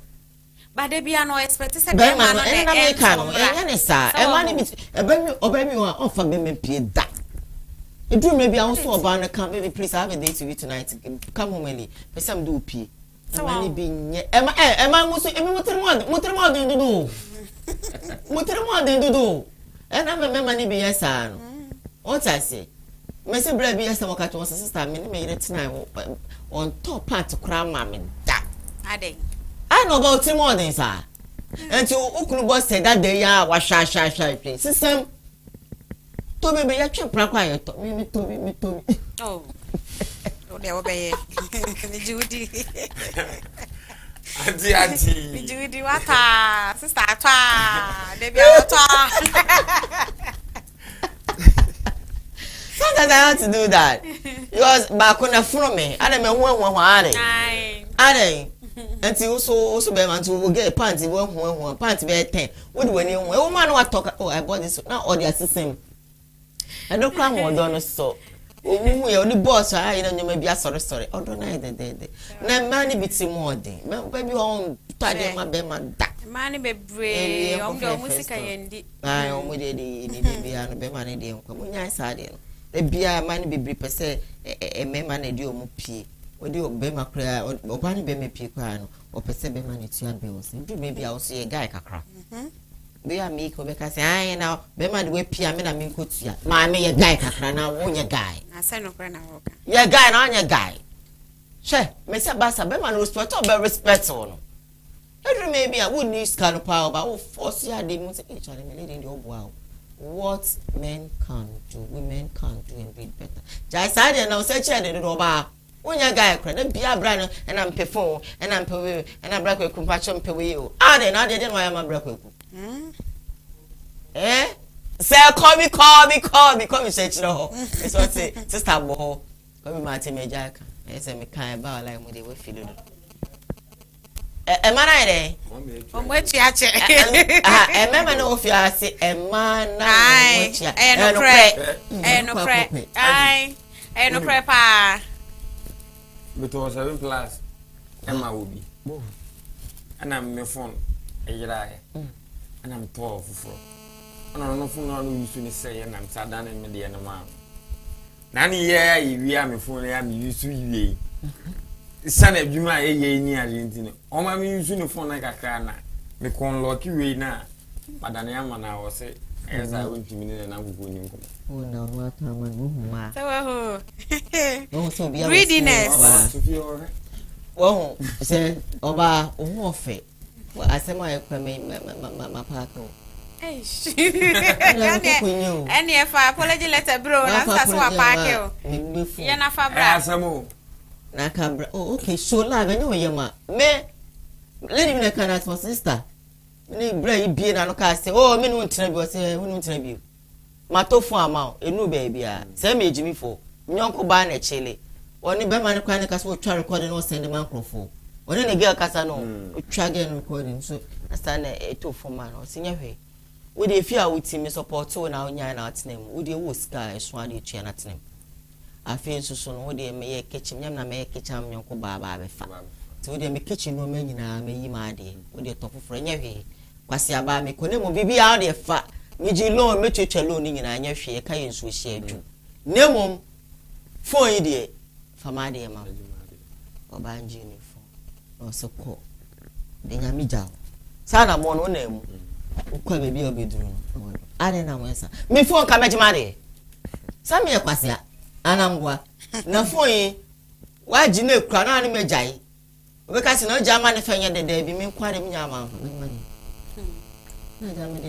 But they be no expect to say bear man and American. And sir, and money obey me on for me pay that. You do maybe also about the come maybe please have a day to you tonight. Come home early. But some do pee. Money being Emma was mutter do. And I remember money be yes, what I say. Mr. Brady, yes, I'm a sister, made it tonight on top part to cram mammy. I know about 2 mornings, sir. And you Okunubo said that they are was shy, please. System to me, I can't practice to me. Oh, they obey Judy. Auntie. Judy, what sister, they be out. Sometimes I have to do that. Because back on the front me, I don't know one. And you also be man to get pants, one pants be 10. What do you woman what talk? Oh, I bought this now or the system. I don't cry more than so. We only boss, I don't know, maybe I sorry. Oh, don't I? Now, money bits more day. Maybe on Tadia, my bema. Money be brave. I'm the music I ended. I only did the and be money. Come on, I said, the beer money be brave per se, a man a deal mopi. Or do Bema cry or Bani Bema Piquano or per se be money to your bills. Maybe I'll see a guy cacra. Be a meek or because I now Bema the way Piamina mean Kutia. My me a guy cacra now, one your guy. I said no friend. Your guy and on your guy. She, Mr. Bassa Bema respect or respect on. Maybe I wouldn't use kind of power, but I will force you at the most each other in the wow. What men can do, women can do and be better. Just I didn't know such a little bar. When your guy cried, be a brand and I'm pay phone and I'm pay and I'm break with compassion pay you. I didn't know I'm a break with. Eh? Say, call me, say, no. It's what say, sister Boho. Call me Martin Jack. I say, me kind about like what they were feeling. Am I there? From which you actually. I remember no if you are say a man. No prep. But was 7 plus. Emma will be. And I'm my phone. And I'm 12 for. And I don't know for no use to say, and I'm sad down in the end of my. Nanny, yeah, we are my phone. I am used to you. Son of Juma, near Argentina. Oh, my using the phone like a car. Me con lucky way now. But I am an hour say, as I went to me and I'm going. Oh, no, what I'm so greediness. Oh, say, Oba, warfare. Well, I say my parko. Any if I apology letter, bro, that's what I park you. Yana Fabra. Oh, okay, so live, I know you, ma. Me, let him look at my sister. Me, brave being an occasion. Oh, me, won't tell you, say, won't tell you. Mato for a mouth, a new baby, send me Jimmy for. Me, Uncle Barnett, Chile. Only Beman Chronicles will try recording or send the microphone. When any girl Casano, we try again recording, so I stand a 2 for man or senior way. Would you fear with him support so now in your name? Would you sky swallow chair at him? I feel so soon. Would you make a kitchen? Yam na make kitchen, Uncle Baba. So would you make kitchen no man in a may mad? Would you talk for any? Quasiaba me conemo be out there fat. Miji loan, metric alone in a share, Kayan Swiss share. Nemo 4 idiot for my dear mamma. Or banjini for or so cool. The Yamija. Sana mono name. Ukwe be a bedroom. I don't know where. Me phone come at Mary. Some year Quasia. Anangwa. Na for ye. Why do you know Cranani Majai? Because no German fan the day be me quite a yama. Mammy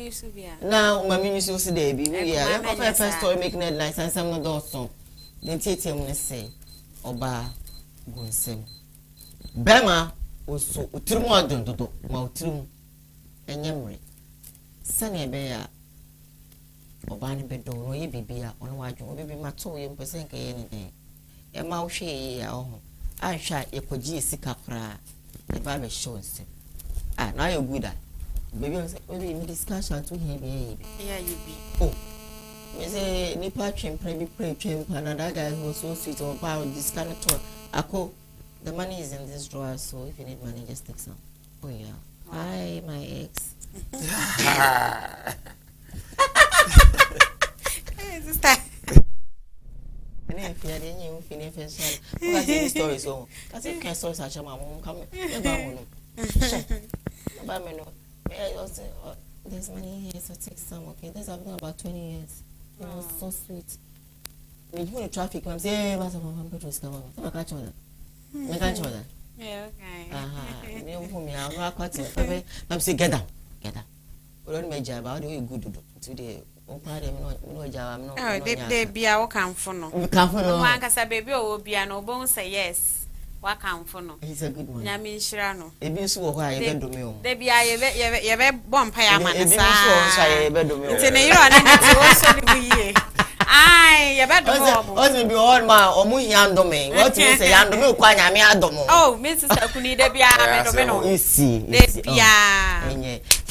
used to be. Now, Mammy used to say, baby, we are first story making headlines and some of those songs. Then take him say, Oba Gonsim. Bema was so true more than to do, more true and yammery. Sunny bear. Obani bedo no ye bibia ono wadwo obibi mato ye mpese nke ye ne e ma wo hwe ya ho a hwa ye koji sika kra e ba be show nse ah na you good baby say we me discussion to here be yeah you be oh me say ni pa twem pray twem pa na that guy was so sweet or pa this kind of talk ako the money is in this drawer so if you need money just take some oh yeah hi my ex sister. And if you are in you, finish the story. So, I think I saw such a mom come. There's money here, so take some. Okay, there's about 20 years. It was so sweet. When you want traffic, I'm saying, "What's up, I'm going to come. I'm catch on that. I catch on that." Yeah, okay. You for me, I'm not cutting. I'm saying, get down. We don't make job. How do you good today? They be our come for no. One can say, baby, or be an old say yes. What come for no? He's a good one. Yamin Shirano. It means why I do me. They be a very bomb payment. It's in a year and aye, you better go. Be all my or Muyando me. What you say, Yando, Quanya, oh, Mrs. Kuni, they be a you see. Yeah.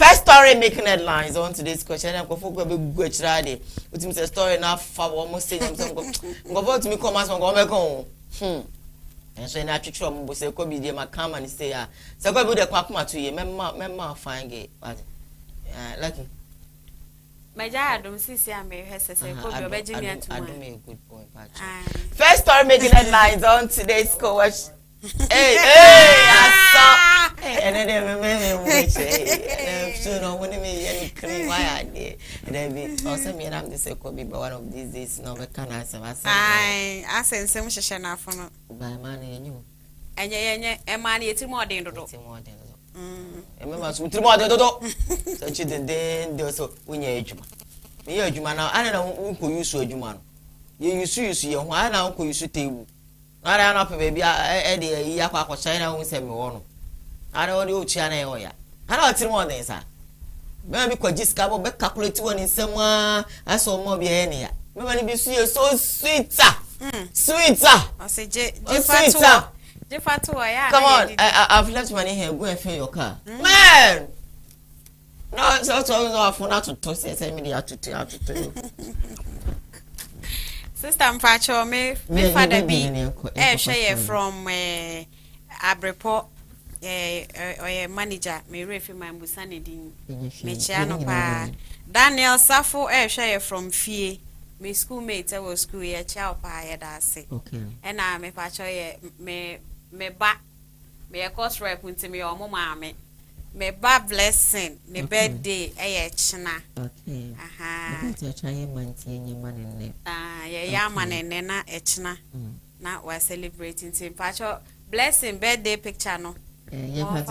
First story making headlines on today's question. I'm going to go to Friday. Which means a story now for almost saying I'm going to me come as I'm going to go. And so na twetwe mo se ko bi die makam and say ah se ko bi de kwakoma to ye memma fine ge lucky Maja adom sisi ame hese se ko bi obeji mi atuma adom a good boy patch. First story making headlines on today's Koowaa. Hey, I saw. And then they me so no when me any clean why I did. And then be also me am this could be one of these days no be can answer. Ai, asensem hyehyɛ na afo no. By man enyu. Enye e man yeti mo den dodo. Remember so tiri mo den dodo. So chi den so unya adwuma. Me ye adwuma na ana na unko use adwuma no. Ye use ye ho ana unko use tebu. Ara na pe baby e de ya kwa China hu se me wo no. Ara o de o chia na e o ya. Ara o tiri mo den sa. Me bi kwa jiska bo be calculate woni nsem a aso mo bi e ne ya. Me mani bi su ye so sweeter. Sweeter. I say je fatu ya. Come on, I've left money here. Go and fill your car. Man. No, so for not to toss it. Send me the to. Sister Mpacho me father be share from Abrepo manager me refi my mbusane din me chia no pa Daniel Safo share from Fie me schoolmate was school ya chia pa ya da se okay and me pacho me ba me course rep unti me omo maame me ba blessing me birthday china okay aha you try manti enye manene ya manene na china na we celebrating team pacho blessing birthday picture no yeah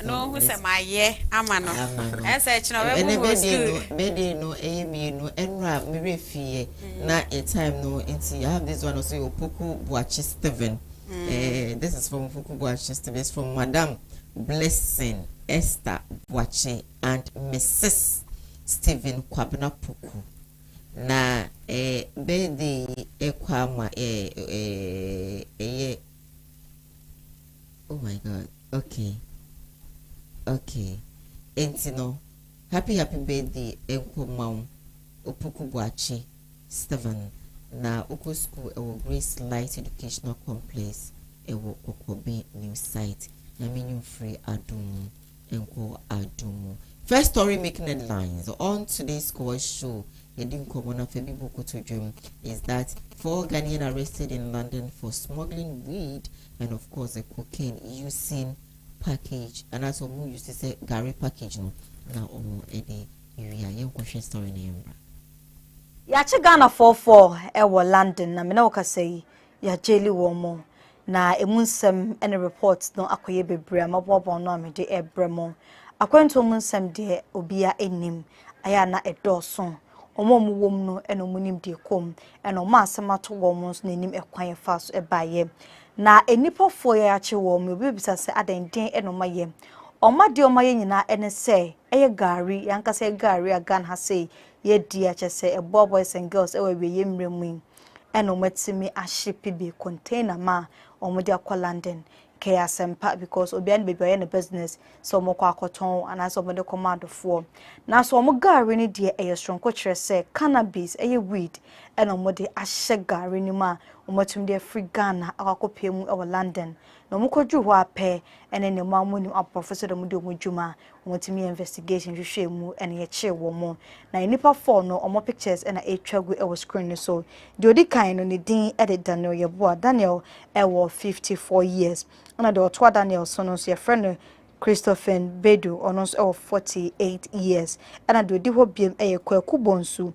no who say my year amano ese china we go school birthday no emi no enra me refie na a time no into you have this one also Opoku Boachi Steven this is from Opoku Boachi Steven. It's from Madam Blessing Esther Boachi and Mrs. Stephen Kwabena Poku. Na birthday ekwama oh my god. Okay. Entino. Happy birthday ekwama Opoku Boachi Stephen. Na Oko School Grace Light Educational Complex Kokobe new site. Naminyo free Adumu Enko Adumu. First story making headlines on today's Koowaa Show. Heading Komona Febi Boko to dream is that 4 Ghanaians arrested in London for smuggling weed and of course a cocaine using package. And that's what we used to say Gary package no. Now ede area young question story name. Yache Ghana 44 ewo London na me na woka say ya jeli wo mo na emunsem ene reports no akoye bebre amabobon no amede ebremo akwento munsem de obia enim aya na edoso omo wom no ene omunim de kom ene omo asemato wo mo so nenim ekwan fa so ebaye na enipofo ya yache wo mo obi bisa se adenden ene omaye omade omaye nyina ene se eye gari yankase gari agan ha sei ye dia chese ebo boys and girls ewe ye mremu eno matimi ahyepe bi container ma omode akwa London ke asempa because obi an baby na business so mo kwa akoton ana so omode command fo na so omo gari ni dia eye strong ko kire se cannabis eye weed eno omode ahye gari ni ma omotum de free Ghana akopemu ewo London no mukodwu ho ape ene ne mamuni a professor de mudi omudwuma omotimi investigation hwehwemu ene ye che wo mo na nipa 4 no omo pictures ena etwagu e wo screen so de odi kan no ne din e de Daniel Yeboa Daniel e wo 54 years ana de otwa Daniel so no so ye friend Christopher Bedu onos of 48 years and do di ho biem e Kwaku Bonsu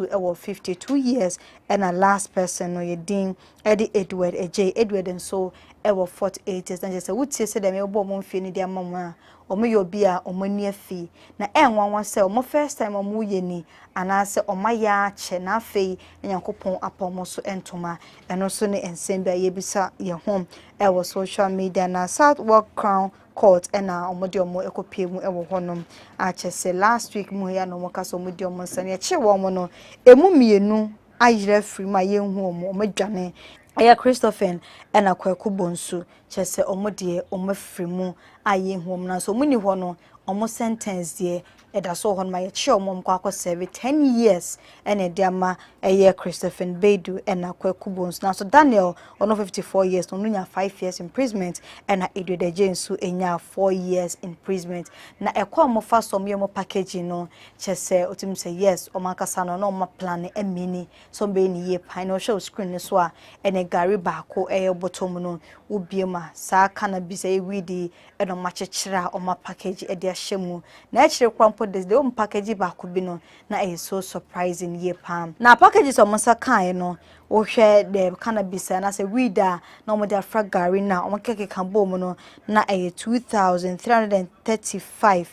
e wo 52 years and a last person no ye din Eddie Edward AJ Edward and so e wo 48 years and just wotie se dem e bo mo mfie ni dia mama omo ye obi a omo ni afi na enwanwa se omo first time omo ye ni anase oma ya che na afei Nyankopon apomo so entoma eno so ne ensem bia ye bisa ye home e wo social media na Southwark Crown Court ena omode omo ekopiemu ewo honom achese last week mu ya no mokaso omode omo nsane che wo omo no emu mienu ayire free ma ye hu omo omadwane Eya Christopher ena kwaku bonsu chese omode omafrimu aye hom na so muni ho no omo sentence de eda so ho ma ye che omom kwa akọ serve 10 years ene de ama eye Christopher Bedu ena kwaku bonsu na so Daniel ono 54 years no nya 5 years imprisonment ena Edward Jensu enya 4 years imprisonment na ekọ omo fa so mo package no chese otim say yes omo akasa no na omo plan emini so be ni ye pan no show screen so a ene gari baako bottom no ubiema saa cannabis widi eno machechira o ma package e de ahyemu na echire kwampo de o package baako bi no na so surprising ye pam na packages o monsa kan no wo hwe de cannabis na say weeda na mo de afra gari na o keke kan bom no na 2335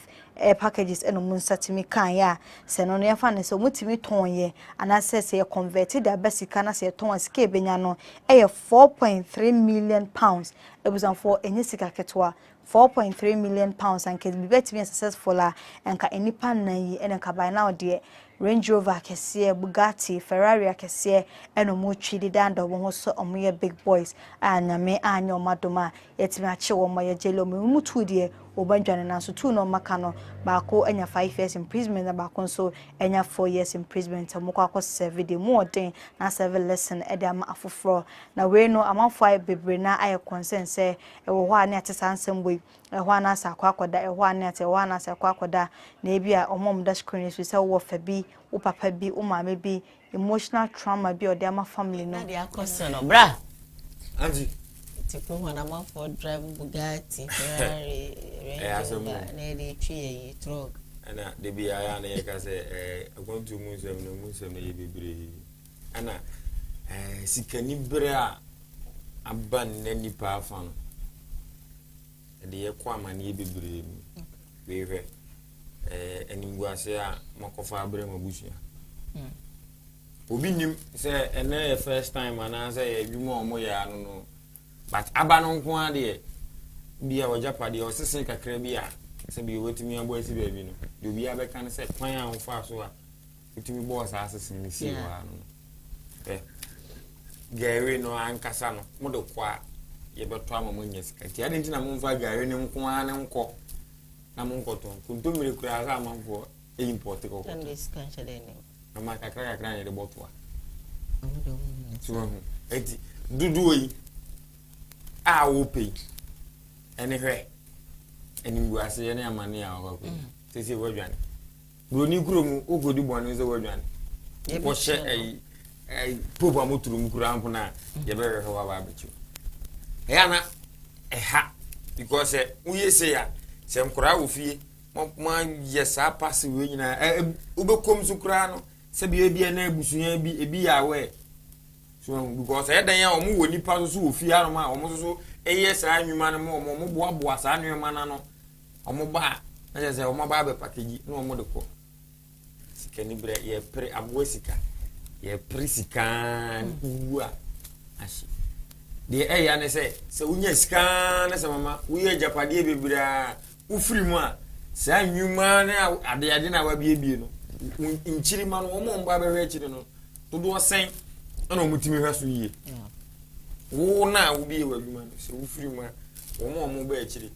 packages eno munsa timi kan ya se no ya fa ne se mutimi ton ye ana se converted abasika na se ton asike benya no 4.3 million pounds ebusan for enye sika ketwa 4.3 million pounds and can be very successful and ka enipa nan yi ene ka by now de Range Rover kese Bugatti Ferrari kese eno mo twidi danda wo so omo big boys anyame anyo madoma yetimi ache wo mo ye jelo mo mutu de obandwane na so tu no maka no baako enya 5 years imprisonment na baako so enya 4 years imprisonment mo kwa serve de mo den na serve lesson e de ama afoforo na we no amanfo ay bebre na ay concern say e wo ho ane atesa ansem boy e ho ana asa akwakoda e ho ane ate ho ana asa akwakoda na e bia omom da screen so say wo fa bi wo papa bi wo mama bi emotional trauma bi o de ama family no na dia question no bra Angie tipo wana ma for drive Bugatti Ferrari Range Rover na dey twie truck ana de bia ya na ye ka say agontu musem na ye bebre ana sikani bra aban na nipa afa no de ye kwa amane ye bebre we hwe enimgu ase a makofa abre mabusia obi nim say ene first time ana say adwuma omo ya no but abano nko ade bia wajapade o sese kakra bia se bi wetimi abo asi ba bi no de obi abeka ne se kwan a wfa so a wetimi boss asese ni si wa no gari no ankasa no mo de kwa ye beto amamo nyesika ti ade ntina mo mfa gari ne nko a ne nko na mo nko to kuntumire kura za amanfo import ko and this can shade ni na makakra ye de botwa so eti dudu yi a wo pay ene hwe enimgu ase ene amane a wo ko sese wadwan broni kuromu ogodi bonu ze wadwan ko hye popo amoturu mukura ampo na ye be hwe wa ba bechu na ha because uye se ya se mkura ofie ma yesa pass we nyina ubekom su kura no se bia na abusunya bi ebi ya we so because dan ya omo woni pa so ofie anoma omo so eye sa anwuma no omo boaboa sa anwuma na no omo ba na je omo ba be package no omo de ko sika ni bre ye pre abo sika ye pre sika uwa ashi de ya ne se unya sika na se mama uye japade bebra ufiri mu a sa anwuma na ade na wa bie no nchiri ma no omo mba be hwe chiri no todo sen ana omutimi hwa so yie wo na wo bi wa duma no se ufiri mu a omo ba chiri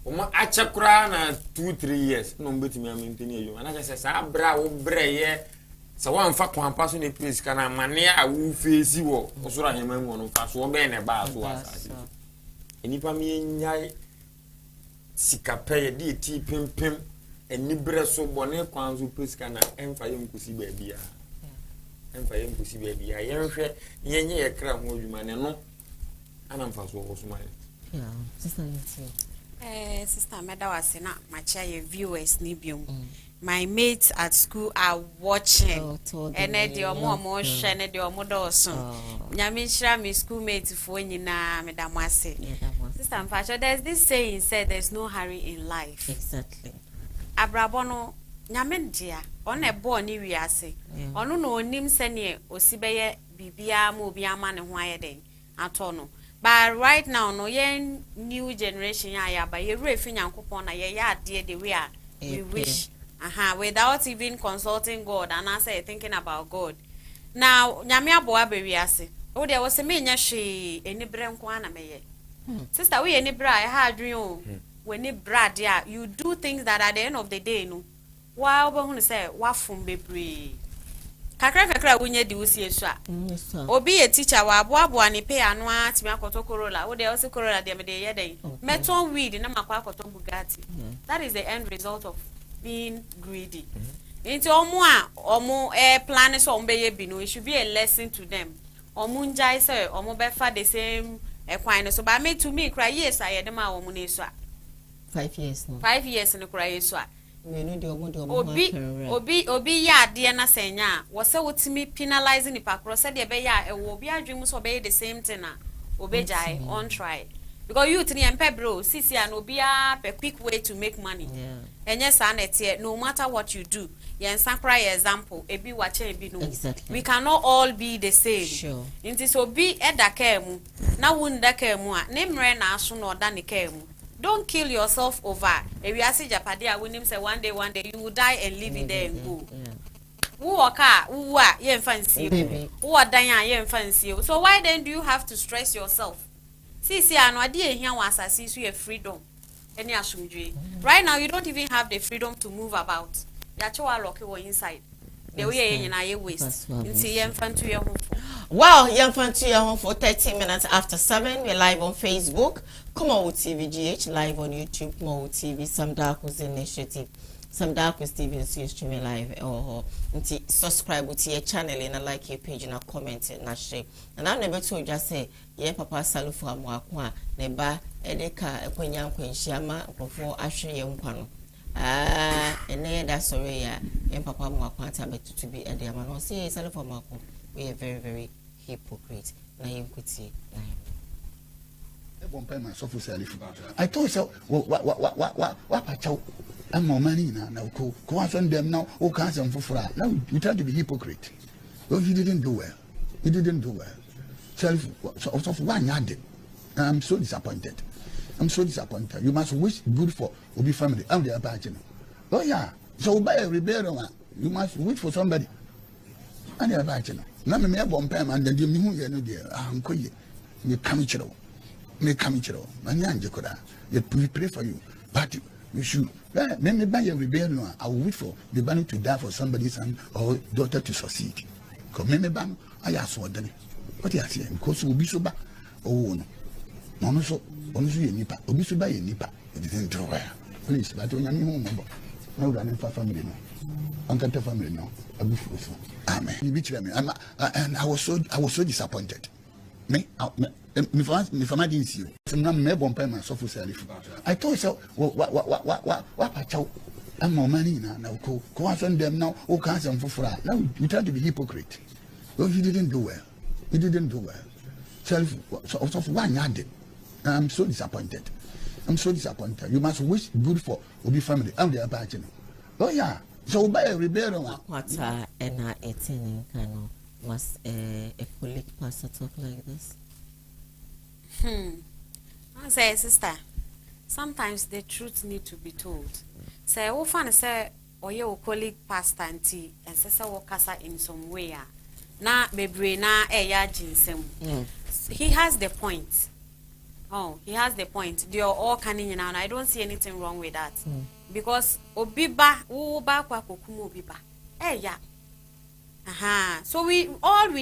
omo achakura na 2-3 years no mbetimi amintini eyo ana se sa bra wo breye sa wa mfa kwampa so ne place kana mane a wo fesi wo osoro anyema mu no fa so be ne ba so asase enipa mi nyai sikape de ti pimpim eni bre so bone kwanzo place kana emfa yem kusi ba bia emfa yem kusi ba bia yenhwe yenye ye kra ho adwuma ne no ana mfa so wo so mai sister meda wase na macha ye viewers ni biom my mates at school are watching ene de omo hwe ne de omo do so nyame hira me schoolmates fo nyina medam ase sister Mpacho, there's this saying said there's no hurry in life. Exactly. Abrabono nyame ndia on e bo ni wiase ono no onim sene osibeye bibia ma obi ama ne ho ayeden atono but right now no yen new generation ya ba ye refi nyankopon na ye ya de the way we wish without even consulting God and I say thinking about God now nyame abo abewiase Oh, there was a mania she any brand kwana meye. Sister, we any bra I had you when it brad yeah, you do things that at the end of the day no. Wow, but when say wafum bebre. Kakra when you do see a Obi a teacher wa boabo ani pay anwa timi akoto Corolla. Oh, they also Corolla the day. Meton weed in Amaquacoto Bugatti. That is the end result of being greedy. Into omo plan so mbeye binu, it should be a lesson to them. Omunjai say omo befa the same equine so but me to me cry yes I had ma omune so 5 years no 5 years no cry so we know the obi ya de na senya was say wotimi penalizing the pakro said de be ya e wo obi adwum so be the same thing na obejai on try because you tini empe bro sisi an obi a quick way to make money enye sa na tie no matter what you do yen sankra example ebi wache ebi no we cannot all be the same sure nti so bi edaka mu na wundaka mu a ne mre na aso na oda ne ka mu don't kill yourself over ewi ase japade a wonim say one day you will die and leave it there and go wo waka wo a yen fancy wo dan a yen fancy so why then do you have to stress yourself see anu ade ehia wa asase so your freedom any asumdwe right now you don't even have the freedom to move about yachewa lock you inside the way you na ye waste nti yen fantu ye ho well yen fantu ye ho for 30 minutes after 7 we're live on Facebook Koowaa TV GH live on YouTube Koowaa TV Some Dark's initiative Some Dark's TV is streaming live nti subscribe to your channel and like your page and comment and share and I never told just say ye papa salu for amwako ne ba edeka ekwanya nkwanhia nkofo ahwe ye nkwa no ene da sorry ya en papa mwako atabetutu bi ede ama no say salu for amwako we are very very hypocrite na yinkuti na I told you what pacho I'm more money now go on them now all kinds of for now you try to be hypocrite. Well you didn't do well self of one yard. I'm so disappointed you must wish good for Obi family and their partner. Oh yeah so by a rebellion you must wish for somebody and their partner na me bomb pam and then me hu ye no there am koye me come chiro manyanje koda we pray for you but you should me buy a rebellion I will wait for the banner to die for somebody's son or daughter to succeed because me ban I ask what then what you say because we be so ba oh no so ye nipa obi so ba ye nipa it didn't draw please but when you home no running for family no ankata family no abufu so amen you be me and I was so disappointed me my didn't see you. Some me bomb pay my soft self. I told you what pacho I'm more money now go on them now all kinds of for now you try to be hypocrite. Well you didn't do well self of one yard. I'm so disappointed you must wish good for Obi family and their partner. Oh yeah so by a rebellion what and 18 kind was a colleague pastor talk like this. I say, sister, sometimes the truth need to be told. Say, often say, or your colleague pastor auntie and sister workasa in some way. Na bebre na eya jinsem. He has the point. Oh, he has the point. They are all canning now, and I don't see anything wrong with that. Because obiba, uba kwa kokumu obiba. Yeah. So we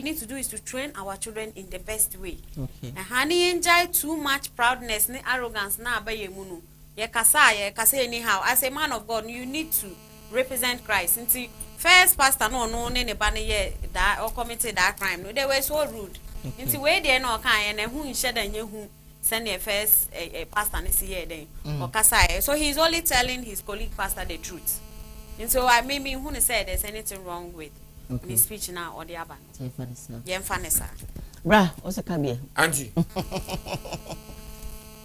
need to do is to train our children in the best way. Okay. Ni enjoy too much proudness, ni arrogance, na abaye munu. Ye kasa anyhow. As a man of God, you need to represent Christ. Since first pastor no ne bani ye that or committed that crime. No, they were so rude. Into where they no kind and who shed and who send a first a pastor and see here then or kasa. So he's only telling his colleague pastor the truth. And so I maybe who said there's anything wrong with me speech now or the other. Fanessa. Bra, what's a cabby? Auntie.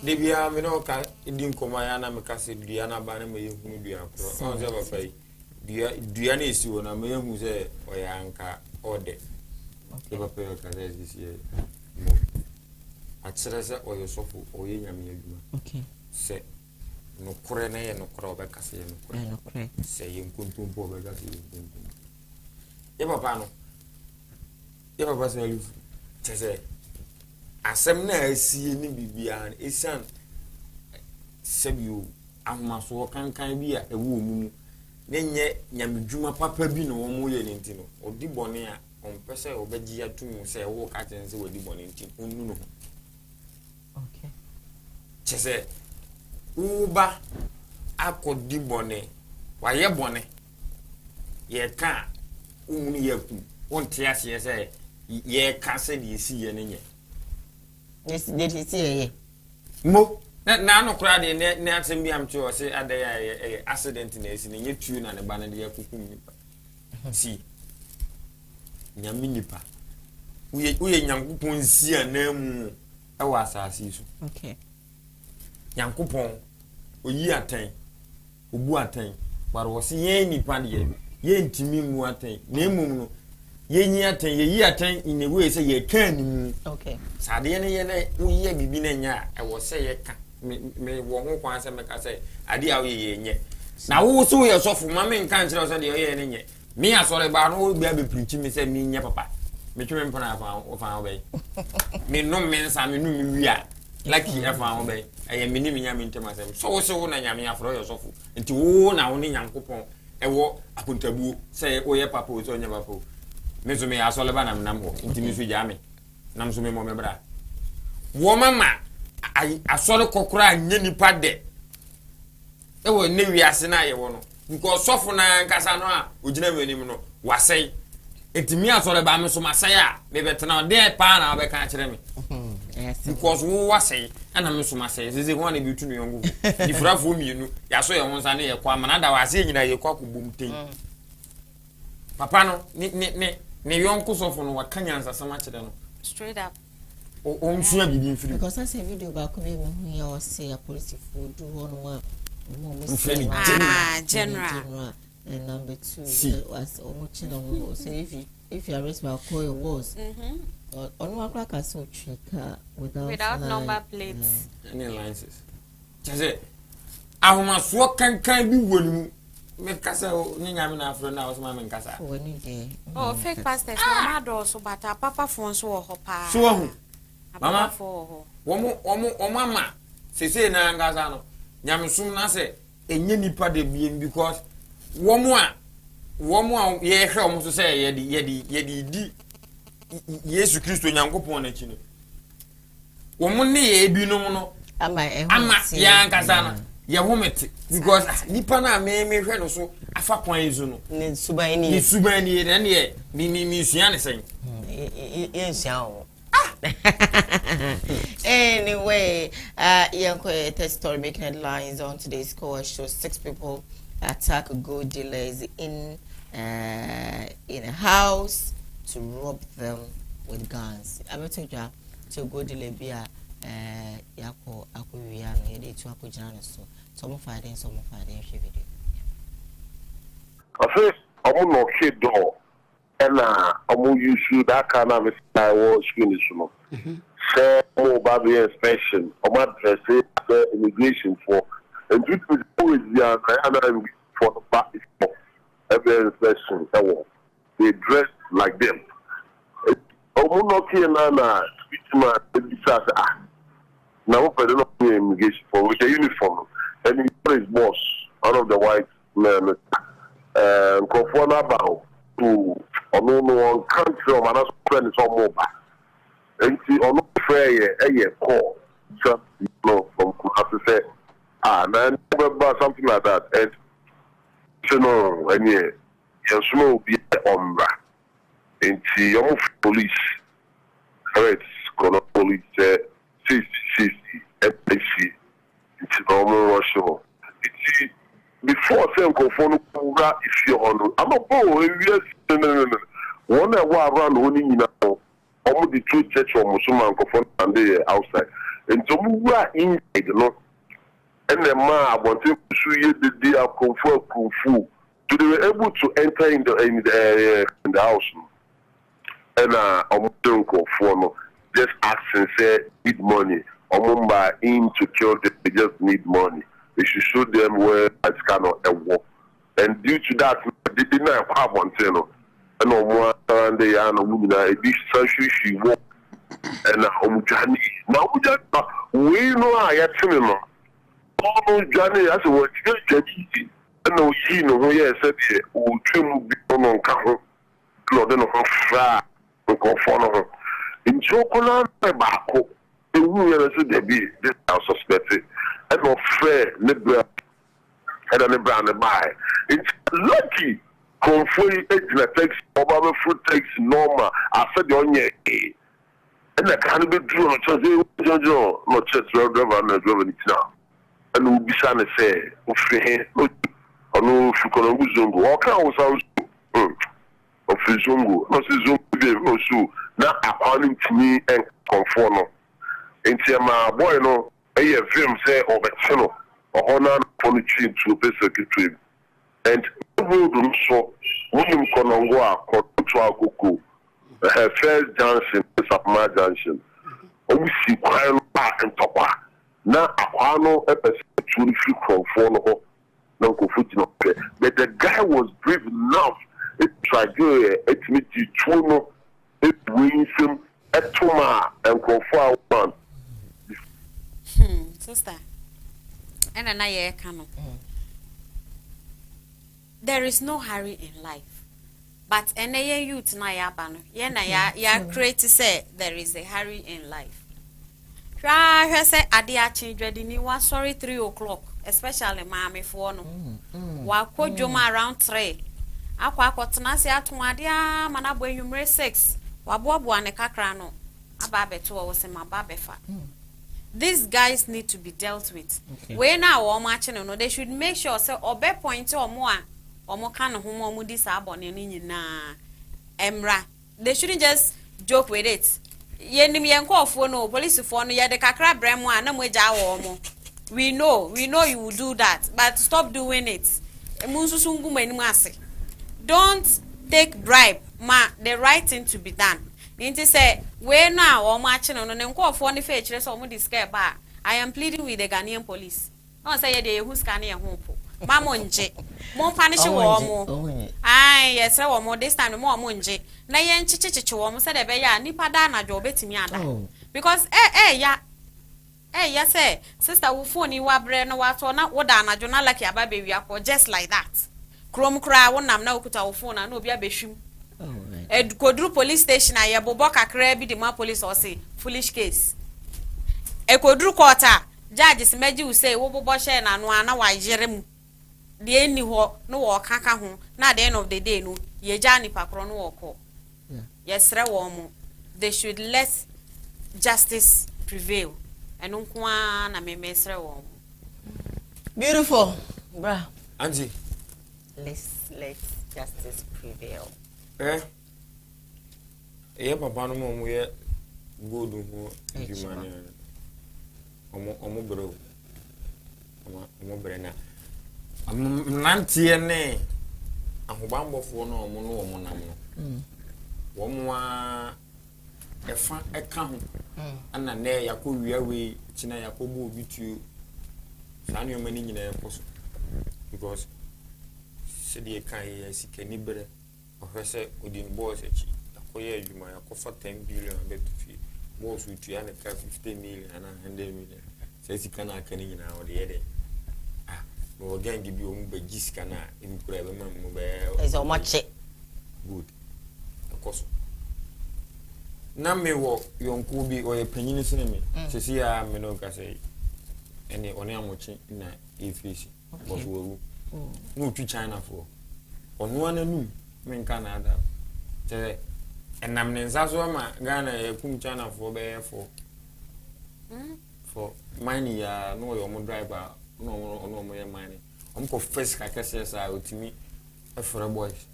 Debia, me no can in Comayana, Macassi, Diana Banner, may you do a pay. Diana is you, and I may who say, or Yanka or dead. Never pay this year. At Serasa or your sofa or Yammy. Okay. Say, no corene and no crowd, say you couldn't pump over. Eva Pano. Eva was no chese asem na asie ni bibia esan sebio ahomaso kankan bi a ewo mu nenye nyamedwuma papa bi no wo mo ye nti no odi bone a ompese obegi atum se wo ka tense wodi bone nti onnu no okay chese uba akodi bone waye bone ye ka unu ye ku wonte ase se ye ka se de si ye nenye yes did he see mo na no kra de ne atem bi am che o se ade ya accident na esi ne yetu na ne ba na de yakukum nipa si nyame nipa uye nyankopon si anamu e wa asase so okay nyankopon oyi atan obu atan bare wo se ye nipa de ye ntimi mu atan na emum no ye nyi atan ye yi atan in a way say ye kan ni okay sade ne ye na uye bibi na nya e wo se ye ka me wo ho kwan se me ka se ade a ye nye na wo so ye sofo ma me nka nkyere so de ye ne nye me asore ba no bia be preach me se me nya papa me twe me mpana fa obey me no me nsa me no me wi a lucky e fa obey e me ni me nya me ntema se so wo so na nya me afro ye sofo nti wo na wo ni nyankopon e wo akontabu se wo ye papa wo so nya papa me so me asole ba na nam ho nti me so ja me nam so me mo me bra wo mama asole kokora anya nipa de e wo ne wiase na ye wo no because sofo na nkasa no a ogina me nim no wasei nti me asole ba me so masei a me betena de pa na be kan kire me yes because wo wasei ana me so masei sese ho na bi tu no yongo di frafo mienu ya so ye ho nsa na ye kwa mana da wase nyina ye kwa kubum ten papa no ne yonko sofo no wakanya ansasama kire no straight up o nsu bibi mfiri because I say video ba ko be me here or say a police for do one more general and number 2 See. was watching on say if you arrest my call your was on one crack as so trika without number plates any licenses chese ahoma so kankan bi wonu me kasa ni nyame na afro na osma me kasa when you there oh fake pastors mama do so bata papa phone so ho pa so hu mama for wo mama sese na ngasa no nyame sum na se enye nipa de biem because wo mo a ye hwe o mo so se ye di Yesu Kristo nyankopon na chi no wo mo ne ye bi no no ama ya ngasa na ye homete because nipa na me hwe no so afa kwan izu no ni suban ni na ne mi sua ne sen ye nshawo anyway, test story making headlines on today's Koowaa Show. 6 people attack gold dealers in a house to rob them with guns. I'm going to go dealer be yako akuya no yede to akujana so. Some fighting video. I say I'm not kid door. And I'm use that kind of style screen no. Say more baby inspection. I'm address immigration for and due to always the for the back every inspection. They dress like them. I'm not here now. Speak to my now I don't know immigration for with a uniform and his boss, one of the white men, Koowaa about to no country or man's friend is all mobile. And see, on no fair call, just from Koowaa say, man, something like that. And you know, and you small be on and see, police, right? Police, 60, FPC, it's normal Russia. It's before saying Koowaa, if you're on, I'm not going. No. One around only now. Almost the two church or Muslim and they outside. And so we are inside, you know. And the man I want to show the day of kung fu. So they were able to enter in the house. And I'm doing kung fu. Just asking, say, need money. By in to kill them, they just need money. They should show them where it's kind of a war. And due to that, they did not have one, you know. And on one and they are no woman, a big century she walk and Johnny. Now, we know I had seen him. Oh, Johnny, I said, what you easy. And no, he no, yes, said, oh, Trim be on Caho, Lord, and Fra, and Conforno. In Chocolate, Baco, the woman said, they be this house suspected, and no fair, liberal, and a brand by. It's lucky. Confoy ejina text obama food text normal I said on ye and I can't be true no jojo no church driver na driver ni tina and we be say say ofre no fukono uzungu o kan wo sa ofre zungu no se zungu be no so na according to me and conform no enti ma boy no e film say obetino o hona for the chin to be secretary and so when you go to Akoko, first junction is Sapma Junction. We see quite back and top. Now, Aquano episode 23 from 4 no but the guy was brave enough to try to admit to it wins him at Toma and Koowaa one. Sister, and I can. There is no hurry in life. But any youth na ya bano. Ya create say there is a hurry in life. Try say adia children ni wa sorry 3 o'clock, especially mommy for no. Wa kwodwoma around 3. Akwa akotena se atoadia manabo enwumre 6. Wa boabo ne kakra no. Aba beto wo se mababefa. These guys need to be dealt with. When now o match no they should make sure say obe point or more omo kan ho mo di sa abone ni nyina emra. They shouldn't just joke with it. Yenim yenkofo no police for no ye de kakra brem a na mo ja wo mo. We know you will do that, but stop doing it. Emunsusu nguma enimu ase. Don't take bribe. The right thing to be done. Ninti say we now o match no nkofo ne fe kire so mo di scare ba. I am pleading with the Ghanaian police. No say ye dey who scan ye ho po. Mama nje. Mo punish wo mo. Ai yes wo mo this time mo nje. Na ye nchichichichi wo mo say de be ya nipa da na jo betimi ada. Because ya say sister wo phone wa bre no wa so na wo da na jo na like aba be wi akọ just like that. Krom kra wo nam na okuta wo phone na obi abehwim. Kodru police station aye bobo kakra bi de ma police or say foolish case. Kodru court judges meji u say wo bobo share na no ana wa jerem. The any ho no wo kaka ho na at the end of the day no ye ja ni pakro no wo ko. Yes re wo mo. They should let justice prevail. Eno nko na me mesre wo. Beautiful, bra. Auntie, Let justice prevail. Papa no mo ye good ho human. Omo bro. Omo brena. Nantie ne ahobambofo no omo no omo nam no. Womo a efa eka ho. Ana ne yakowia we china yakobo obitu. Sanu yo mani nyina ekoso. Because sedi ekan ya sikani bere. Ohwese odin boss echi. Yakoye adwuma yakofa 10 billion betufi. Boss utu ya ne ka 50 million ana 100 million. Say sikana akani nyina ode yede. No gang give you be jiskana in kurebe mam be is how much good of course na me wo yonku bi o ye panyini sene me sesi ya me no ka say ene one amochi na efisi boss wo no tu China for onu ananu me nka na ada te enam ne nsaso ma Ghana ye kum China for be for mine ya no yo mo driver no mo ye mine ko first ka kese sa otimi efre boys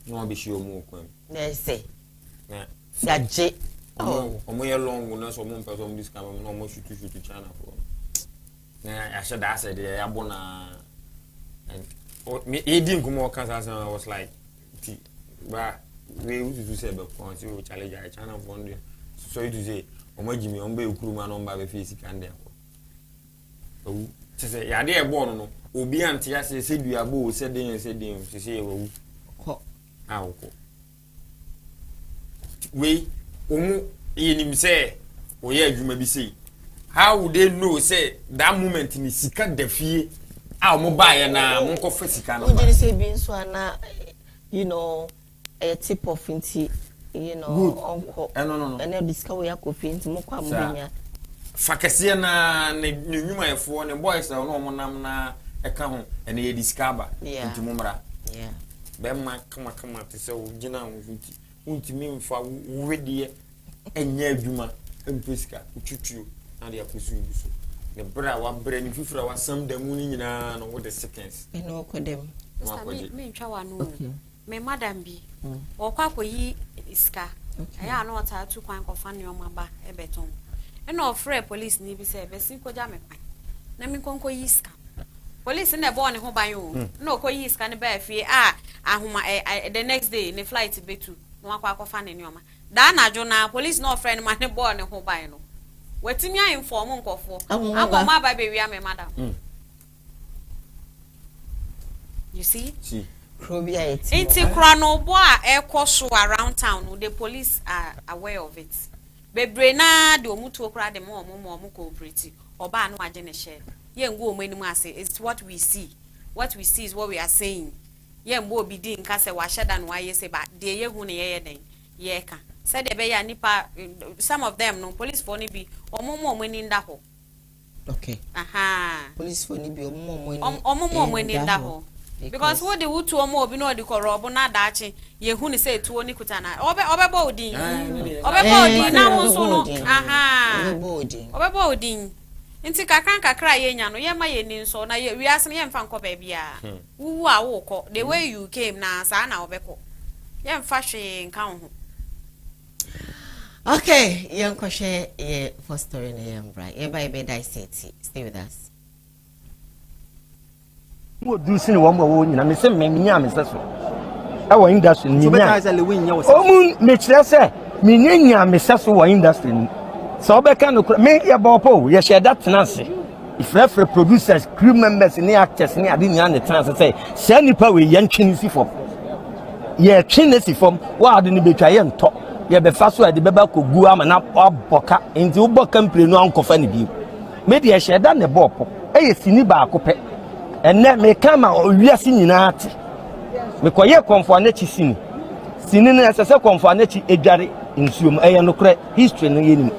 no be shi omo kwam na say na ya je omo ye long na so mo person this camera no mo shoot China for na I said that said ya bona and me edin kuma kan sa I was like ba we used to say be kon si we challenge China for ndie so you to say omo jimi omo be ukuruma no mba be face kan dey ko say ya dey born no obi anti ya say duabo say den say wo ko awko we omu yenim say we adwuma bi say how would they know say that moment ni sika da fie a mo buy na mo ko fa sika no we say bi nso ana you know a tip of inti you know uncle no and discover ya kofi inti mo kwa mudenya fakese na ne nyuma efo ne boys na no mo nam na eka ho ene ye discover inti mo mra yeah be ma kama te se wo gina wo inti unti mi mfa wo wedie enya adwuma empesika ututuo na de akosu yuso ne bra wa bra ni fifura wa sam da mu ni nyina no wo the seconds eno kodem me ntwa wa no me madam bi wo kwa koyi iska aya na ota tu kwan ko fa ne o maba ebeton eno ofre police ni bi se be sin ko ja me kwan na mi konko yi iska police na bo ne ho ban o na okoyi iska ne ba fie ahoma the next day ne flight betu no akwa fa ne ne o ma da na jo na police no friend ma ne bo ne ho ban no wetimi a inform nkofo agoma ba be wi am madam you see Probia it inti kra no bo a ekoso around town the police are aware of it bebre na de omutu okra de mo cooperate oba no age ne share ye ngo omani mu ase it's what we see is what we are saying ye mbo obi di nka se wa sheda no aye se ba de ye hu ne ye den ye ka said the beya nipa some of them no police for ni bi omani nda ho okay police for ni bi omani nda ho because what the wutu obi no di korobo na dachi ye hu ni say tuo ni kutana obebo odin na ho so no obebo odin nti kakra ye nya no ye ma ye ni nso na ye wiase ye mfa nkọ ba bia wuwu a wo kọ the way you came na sa na obekọ ye mfa hwe nka ho. Okay, young Koshe, yeah, for story in young bright. Yeah, by bed I said, stay with us. What do you see one more? I miss him, maybe I'm so. Our industry, me, say, Minya, Miss industry. So, Becano, make your bopo, yes, that's Nancy. If referee producers, crew members, and the actors, and I didn't understand to say, send you power, young Chinese form. Yeah, Chinese form, why didn't be trying to talk? Ye be faso e de beba ko gu ama na aboka nti wo boka mpre no ankofa ne bi me de ye da ne bopo e ye sini ba akopɛ enne me kama owiase nyina ate me koye konfo na chi sini na sese konfo na chi edware nsuom e ye no kre history no ye nim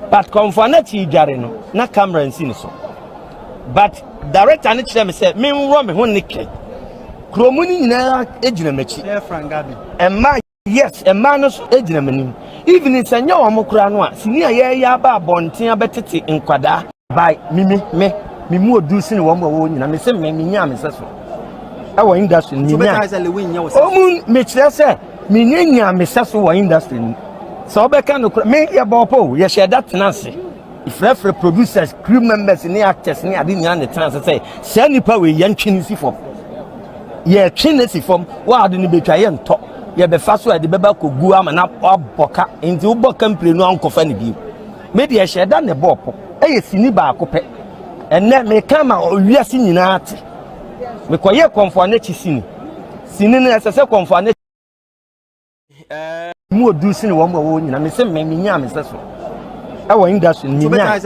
but konfo na chi edware no na camera nsini so but director ne kire me say me nwo me ho ne ke kromuni nyina ejina machi e frangadi emma yes, a man is ejinamanim. Even in Sanya Mokranwa, Sinia ya ba bontin abetiti in Quada by me more do sin one more and I may say me yam so. Our industry, me Mitchell say, me Missasu industry. So Becano make your bopo, yes, that's Nancy. If referee producers, crew members, and the actors, and I didn't understand to say, send you power, young Chinese form. Yeah, Chinese form, why didn't be trying talk? Ye be faso e de beba ko gu ama na aboka nti wo boka mpre no ankofa ne bi me de ye da ne bopo e ye sini ba akopɛ enne me kama owiase nyina ate me koye konfo na chi sini na sese konfo na mu odu sini wo mo nyina me se me nya me seso e wo industry ni nya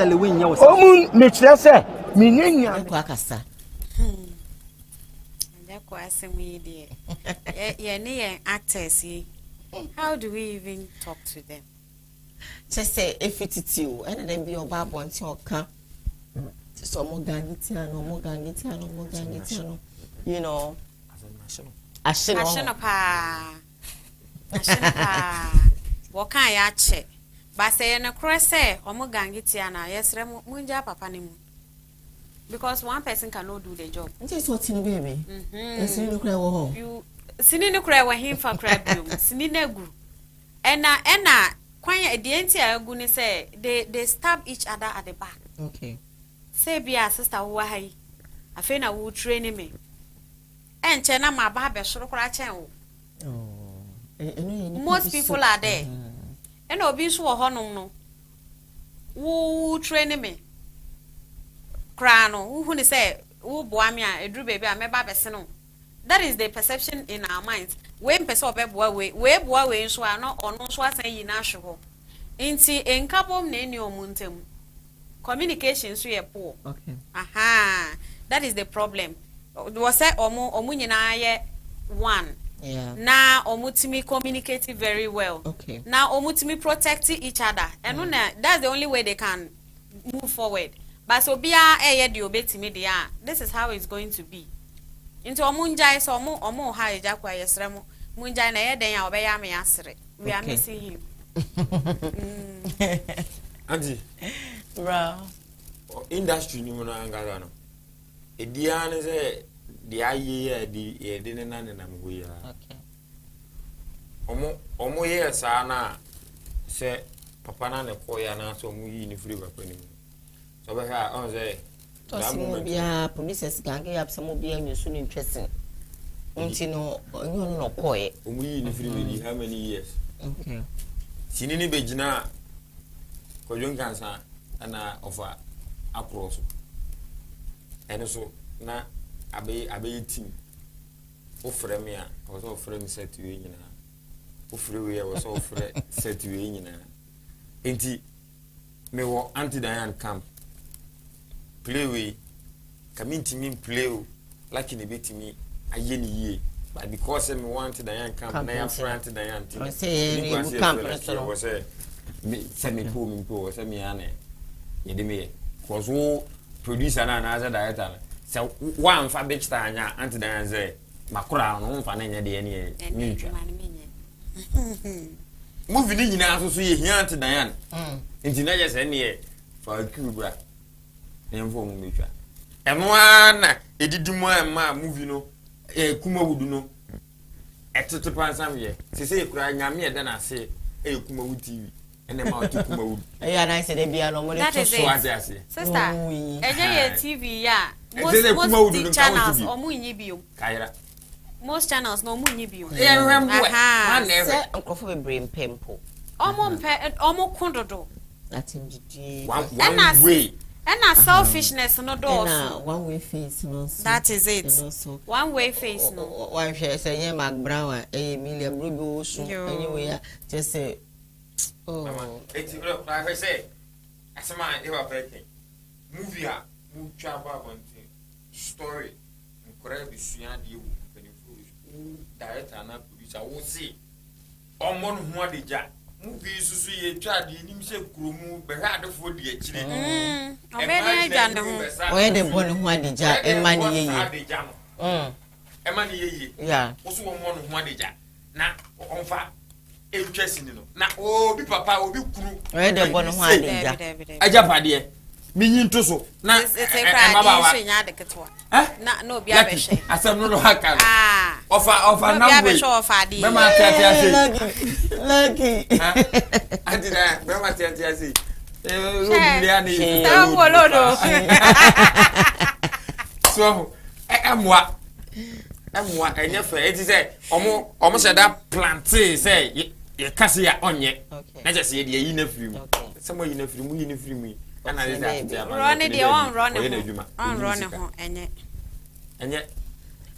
omun me kire se me nya ko akasa actors. How do we even talk to them? Just say if it's you, and then be your bab once you come. So more gangitiano, you know. Ashenopa. What can I check? But say in a cross, or more gangitiana, yes, Munja Papa. Because one person cannot do the job. Just what's in baby. You sinini kura wa him for crab room. Sinine gu. Ena kwanya the entire gu ni say they stab each other at the back. Okay. Say be a sister who hai. Afe na wo train me. Enche na ma ba be soro kura chen wo. Most people are there. And obi so wo honom no. Wo train me. Crano, who say, who boamia, a drew baby, I may babesino. That is the perception in our minds. When person we boy we so are not or no so saying natural. Inti enkabom na eni omuntem. Communication so ye poor. Okay. Aha. That is the problem. Was say omu nyina ye one. Yeah. Now omutimi communicate very well. Okay. Now omutimi protect each other. And that's the only way they can move forward. But so bia eye di obetimi dia. This is how it's going to be. Into omunjai so omu ha eja kwa yesremo. Munjai na ye den ya obeya me asre. We are missing him. Auntie. Bro. Industry ni mo na ngala no. Edia ne se di aye di de ne na mo ya. Okay. Omo ye sa na se papa na ne ko ya na so mu yi ni free papa ni. So be ha on say that moment bia producers gang up some bia me so interesting. Unti no no koye. Omu yi ni free me how many years? Okay. Sini ni bejina ko jonkansa ana offer across. Eno so na abe team ofre me a o so ofre me set we nyina ofre we o so ofre set we nyina enti me wo anti Diane camp play we community me play o like in bit me aye ni ye but because me want Diane camp na ya front Diane team I say you camp so say me say me po say me ane ye de me cause wo producer na as a director so one fa bitch ta anya anti dan say makura no mfa na nya de ne ntwa movie ni nyina so ye hia anti dan nti na je say ne fa kubra ne mfo mu metwa eno ana edidimu ma movie no kuma wudu no etete pansam ye se kura nyame e da na se kuma wu TV ene ma otu kuma wudu na say dey bia no mo le to so ase sister eje TV ya most channels omunyi bio kaira most channels no omunyi bio aha say nkofo be brain pempo omo kundodo that indidi one way and selfishness no do also one way face no that is it one way face no one share say ye Mac Brown Emilia Brugo so anyway just say oh it's look like I say asema e wa breaking movie a mu twa ba bonti story nkora bisuya de wu penifo director na producer wo see omo no ho adeja movie susu ye twa de nim se kuromu be ha adefo de akire obede ja ne ho oye de bon ho adeja e ma ni yeye e ma ni yeye yeah wo so omo no ho adeja na onfa etwesini no na obi papa obi kuru oye de bon ho adeja ajapade minyin to so na mama nya de ketwa na no bia be she asem no haka ofa na we bia be she ofa di mama tiatia say lucky adina mama tiatia say robi ani wolodo so emwa enye fe eti say omo se da plantain say ye kase ya onye na je say ye yi na firi mu some yi na firi mu yi na firi mu ana dey run it on run ho enye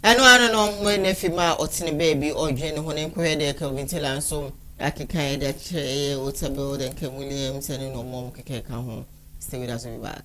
eno ano no mo na fi ma otini baby odwe ne ho ne nkwe de ka ventila nso akeka e de che otabe de nke William sene no mom keke ka ho stay with us back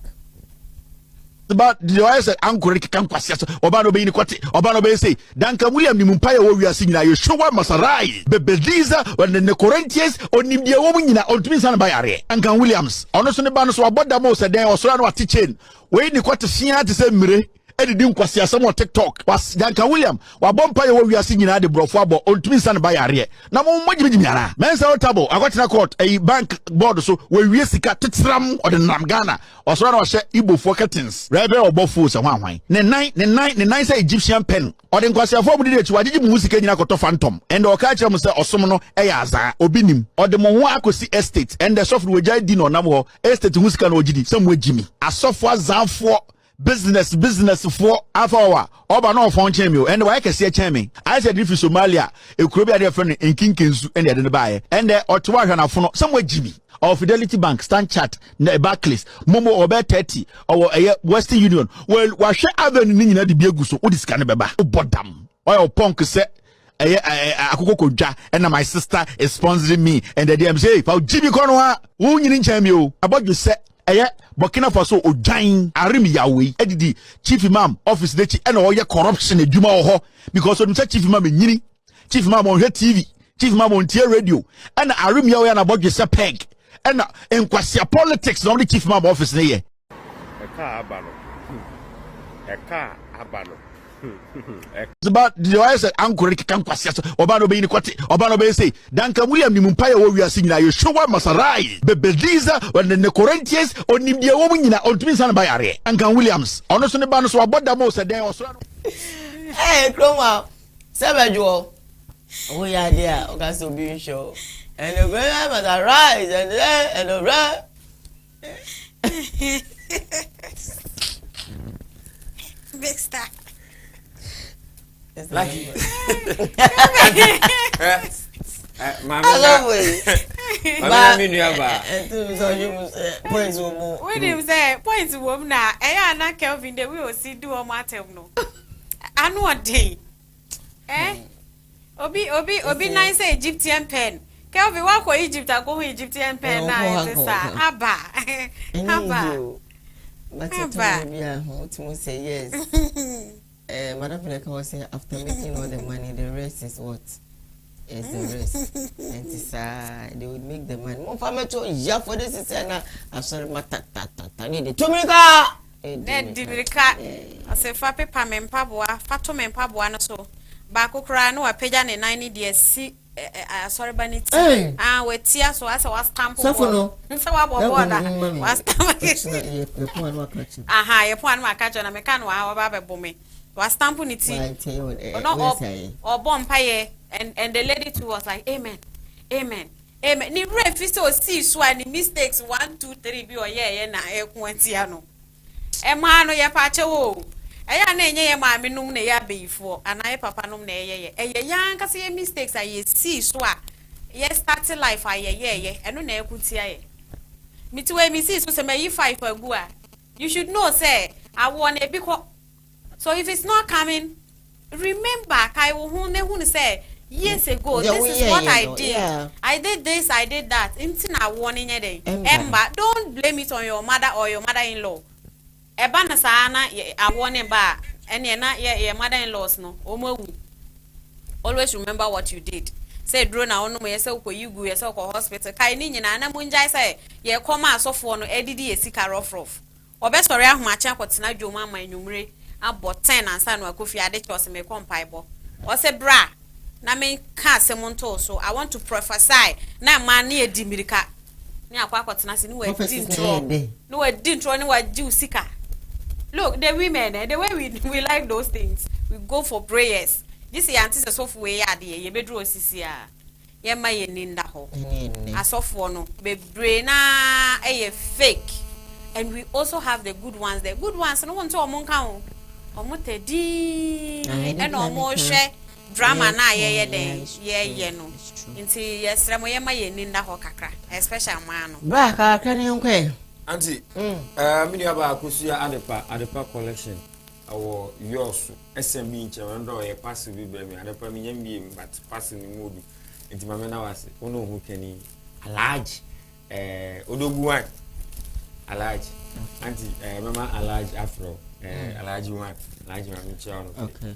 but the oil anchor kan kwase so oba no be ni kwate oba no be say danka William ni mpaye wo wiase nyina ye showa masarai bebeliza when the Corinthians onim de wo nyina ontumi san ba yare anka Williams ono so ne ba no so aboda mo se den osoro no ate chain we ni kwate sia te se mire edidi nkwase asem on TikTok was danka William wa bompaye wo wiase nyina de brofo abo ontumi san ba yare na mo mogibigi nyara mensa otabo akwatena court a bank board so we wie sika tetram o de nam Ghana osoro na hye Igbo curtains rebe obofo se hwanhwan ne nine say Egyptian pen o de nkwase afo mu de chi wagigi mu sika nyina koto phantom and o ka kire mu se osom no eya azaa obinim o de mo ho akosi estate and the software we di no nam ho estate hu sika no ogidi sam wagimi asofo azanfo business for afawa oba no phone chemi and why kese chemi I said if Somalia e kuro bia de friend enkinkensu and de baaye and otowa hwanafo no some wagimi or Fidelity Bank Stand Chart na Barclays Momo obe 30 or Western Union well wa hwe avenue ni nyina de biegu so odi sika ne beba bodam oil punk se akoko kodwa and my sister is sponsoring me and the DM say pa Jimmy Konwa wo nyini nkyɛn mi o abɔdwo sɛ Burkina Faso Ojain Arim Yawe edidi chief imam office dechi and all your corruption edwuma ho because when chief imam nyini chief imam on TV chief imam on tier radio and Arim Yawe na abɔdwo sɛ peg and enkwasi politics na only chief imam office ne ye eka abano about the wise anchor can kwasi obano be ni kwate obano be say danka William ni mumpa ya wo wiase nyina ye showa masarai bebediza when the Corinthians onim de wo nyina ontumi san ba yare anka Williams ono so ne ba no so aboda mo se den osoro Koowaa sebejo o ya dia o ga so bi show and the girl must arise and the right big star. Like When him say points woman na na Kelvin the we will see do o matem no. Anu odin. Obi nice Egyptian pen. Kelvin wa ko Egypt go Egyptian pen na it is aba. But to say yes. Madam Peleka was saying after making all the money, the rest is what? Is the rest. And it's, they would make the money. More family to yeah for this is na after matata need to America. America. I say fa paper mempa fato mempa boa no so. Ba kokra no apeja ne 90 days see sorry banity. We tia so as was stamp. So for no. So wa border. Was stamp. Aha, ye pon ma catch na me kan wa ba be me. Was stamp niti. Or bomb paye and the lady too was like amen. Amen. Amen. Ni ref so see so any mistakes 1 2 3 bi o ye na e kwantia no. E ma no ye pa che wo. Eya na enye ye ma me num na ya beifo anaye papa num na ye yan ka se mistakes aye see so a ye start life aye eno na ekutia ye mitiwe mi see so se me yi 5 agu a you should know say I want e because so if it's not coming remember kai wo hu ne hu say years ago this is what I did. I did this, I did that. Inti na warning ye dey. Emba, don't blame it on your mother or your mother-in-law. Eba na sana a warning ba ene na your mother-in-laws no. Omo always remember what you did. Say drone na onu mo ye say ukoyigu ye say ko hospital. Kai ni nyina na munjai say ye koma asofo no edidi esika rough. Obesori ahoma kwotena dwom ama enwumre abo 10 ansa no akofi ade chose me kompaibo. O say bra na me ka semonto so I want to prophesy na man na edimirika ni akwakotena se ni we dintro no we dintro ni wa jiusika. Look, the women, the way we like those things, we go for prayers. This is anti software ya de ye bedro osisi a. Ye ma ye ninda ho. Asofo no be braina e fake. And we also have the good ones. The good ones no want to omonka ho. Omotedi and omo hwe drama na ye den ye no. Nti yesra mo ye ma ye ninda ho kakra, especially man no. Ba kakra ne nkwe. Auntie, me aba akusia adepa collection awo yours SME in Chawando e pass bi be me adepa me nyam but pass ni modu enti mama na wase ono hu kani large odoguwan large auntie mama large afro large one large mama chiano okay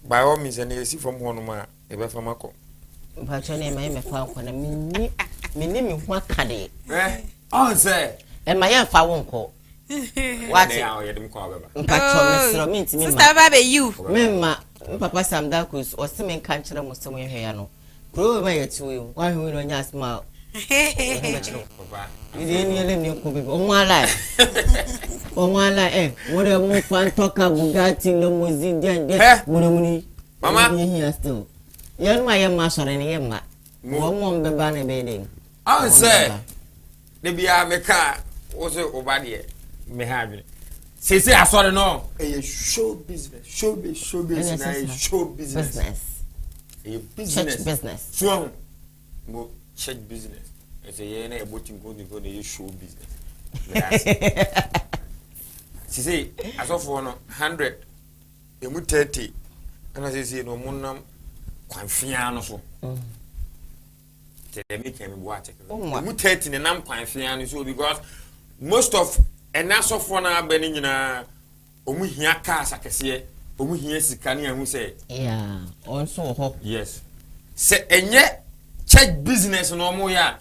by all means and you see from one ma e be fama ko ba chane mai me fa ko na me hu akade on say and my fa wonko what now you dem call baba mpacho me ntimi ma sister baba you me ma papa Sam Dakus o se men kan kire mo se mo hwe ya no kro ba ye tiwo wa hwe no nya asma papa ni ni ko be o nwa lai wo de mo fan toka Bugatti no mozindian de munumuni mama here still yan ma ye ma sore ni ye ma wo mo be ba na be den on say de bia me ka wo se obade me ha adwene se asore no e show business show business e business so mo check business e say ye na e botin go dey show business se asofo no 100 e mu 30 ana say no monam kwanfia no so tell me can me boa check mu 30 ne nam kwanfia no so because most of enaso for na ba ni nyina omu hia cars akese omu hia sika ne ahu say yeah also ho yes se enye check business no mo ya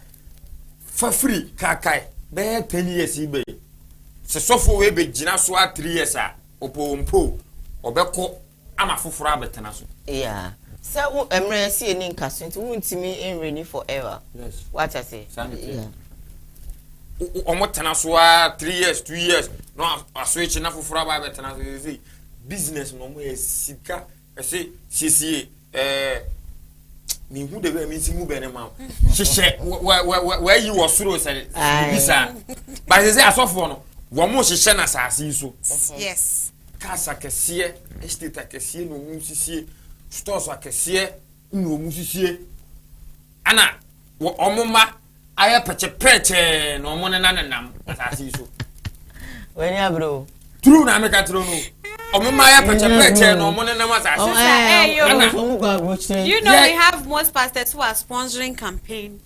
fa free kakai be 10 years ibe se sofo we be gina so a 3 years a opompo obeko ama foforo abetena so yeah so emre see any nkaso nti wuntimi enreni forever yes what I say yeah omo tena so a 3 years 2 years no a switch na foforo abetena so say business no mo sika say sisi me who de me si mu be ne ma hihye where you was through say bisa but say asofo no wo mo hihye na saasi so yes casa kese estate kese no mu sisie stores akese no mu sisie ana wo omoma aya peche no mo ne nanam saasi so when ya bro true na me ka true no omoma aya peche no mo ne nam saasi you know we have most pastors who are sponsoring campaign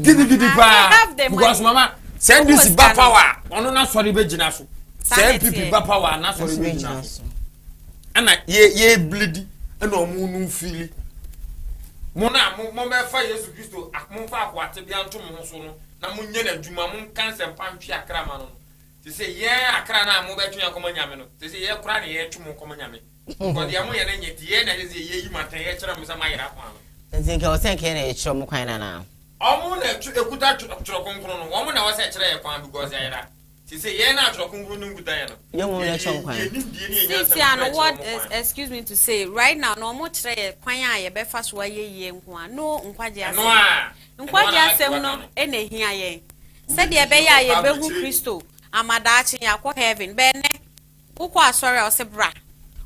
gidi pa because mama send this ba power ono na sorry be gina so send people ba power na sorry be gina so ana ye bleed na omu nu fili mo na mo be fa Yesu Kristo akmo fa akwate bia nto mo so no na mo nya na dwuma mo cancer pantwi akra ma no ti say ye akra na mo be twa yakoma nyame no ti say ye kura na ye twa mo koma nyame ko dia mo ye na nyeti ye na ye ye yi matan ye kira mo sa ma yira kwa no nti ke o se ke na ye kira mo kwan na omo na ekuta tro konkro no omo na wo se kira ye kwan because ya yira ti say ye na tro konkro no nguta ye no ye mo na chon kwan see and what excuse me to say right now no mo kira ye kwan a ye be fa so ye nko no nkwaje asem no e na hia ye se de be ya ye be hu Kristo amadachi ya kwa heaven be ne ukwa asori o se bra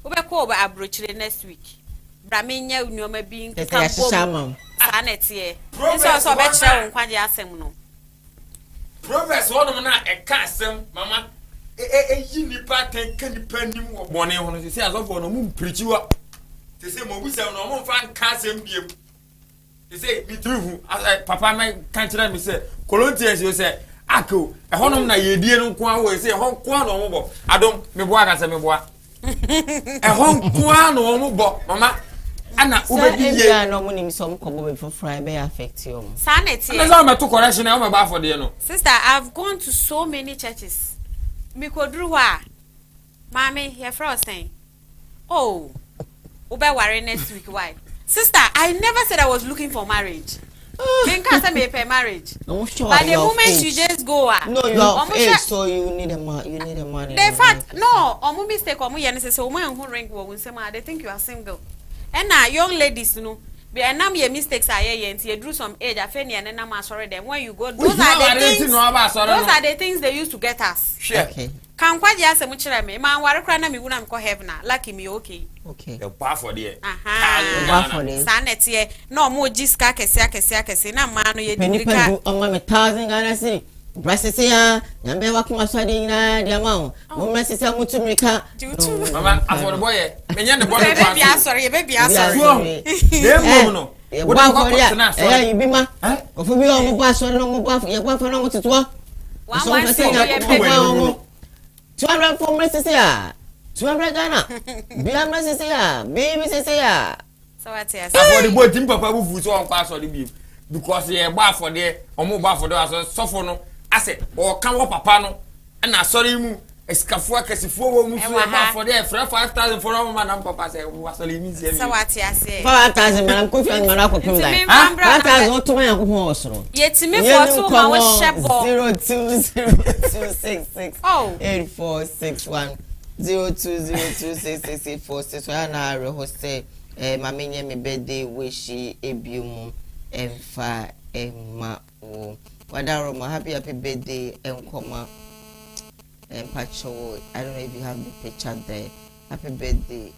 wo be ko ba abrochire next week bra me nya unyoma bi nkampo sanete so be kire wo nkwaje asem no Proverbs one na e ka asem mama yi nipa ten ka nipa nim wo bone ho no se asofo no mu preach wa te se mo busa no mo fa ka asem biem te se mi truhu papa me kan kire mi se Corinthians yo se ako ehonum na yedie no nko awo se ehon ko na omo bo adom me bo aka se me bo ehon ko na omo bo mama ana ubedi ye no mo nim so mo ko bo be fofra be affect you sanity na za me to correction na o me ba for de no sister I've gone to so many churches me kodru ho a mami your friend saying oh ube worry next week why sister I never said I was looking for marriage. Can say me pay marriage. But the moment you just go no you are of age so you need a money the fact no omu mistake omu ye ne say omu enhu ring wo nsem they think you are single and now young ladies no be enam your mistakes are ye nti you do some age afeni and na ma sorry them when you go those are the things they used to get us okay kan kwaje asem kire me man ware kra na me wuna me ko heaven na lucky me okay the bar for there sanete no mo jiska kese na ma no ye dirika on my 1000 Ghana cedi brasese ya nyambe wa kuma so de na dia ma o mo messese mutumika mama aforo boye menye ne bono kwa be asori dem no wo da ko na so ya ibi ma ofu bi o mo ba so no mo ba ye kwa fa no mo tutuo so mo se ya ko 200 for messese ya 200 Ghana bia messese ya baby messese ya so what ya aforo boy tim papa bu fu so on kwa so de bi because ye ba for there omo ba for there so for no ase o kan wo papa no na sorry mu esikafu akasifo wo mu so ba for there 5000 for omo na papa say wo sorry mi sie mi so what ya say 5000 man ko fi ngana ko pim dai 5000 to man ko ho osoro yetimi for to ma wo shebo 020266 8461 02026684 so na re hoste mamenye me birthday wish ebium emfa emma o wadaro ma happy birthday enkoma empacho I don't know if you have the picture there happy birthday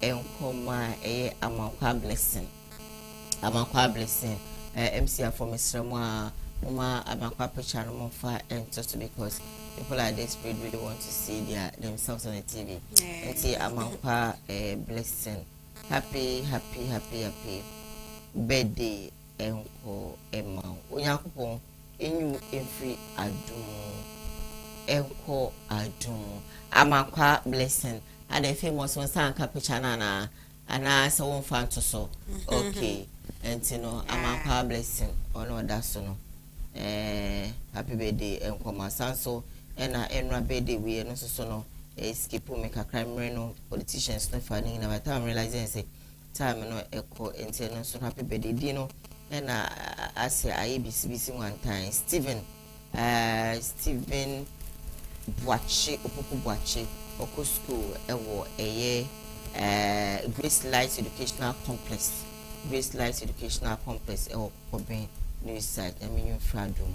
enkoma amakwa blessing MC for Mr. Mama amakwa picture no for just because people are desperate really want to see themselves on the TV. See amakwa blessing happy birthday enko Emma. Onyankopon enyu emfiri adum. Enko adum. Amakwa blessing. And the famous one sanka picture na ana so one fan to so. Okay. And you know, Amakwa blessing. Oh no, that's so no. Happy birthday enko masanso. Ena enra birthday we no so no. Skip make a crime no politicians no finding na time realizing say time no echo and so happy birthday dino and I say I BCBC one time Steven Boache Opoku Boache Oko school ewo Grace Light Educational Complex ewo Koben new site I mean you fradum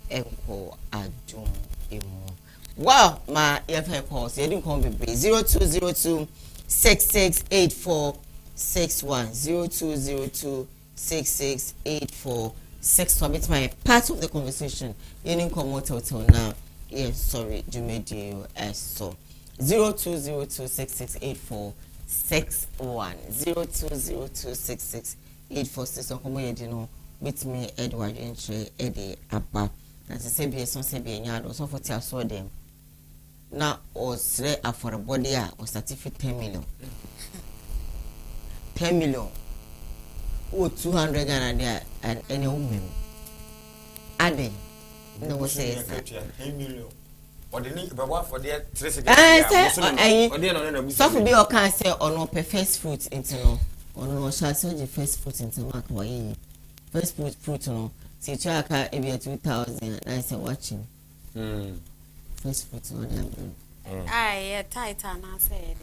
enko adum emu. Wow, my EFN calls. You didn't come with 0202 668461 0202 668461. It's my part of the conversation. You didn't come out till now. Yes, sorry, you made you so 0202 668461 0202 668461. Come here, you know, with me, Edward Entry, Eddie Abba. That's the same person, same yard, so for tell so them. Now, or say for a body, or certificate 10 million. 10 million. Oh, 200 Ghana there, and any woman. Adding, no one says 10 million. Or the need, but what for their 3 seconds? So for be or can say or no first fruit into no, or no shall say the first fruit into mark why first fruit no. See, track every 2,000. I say watching. First fruit on them. Aye, tight and I said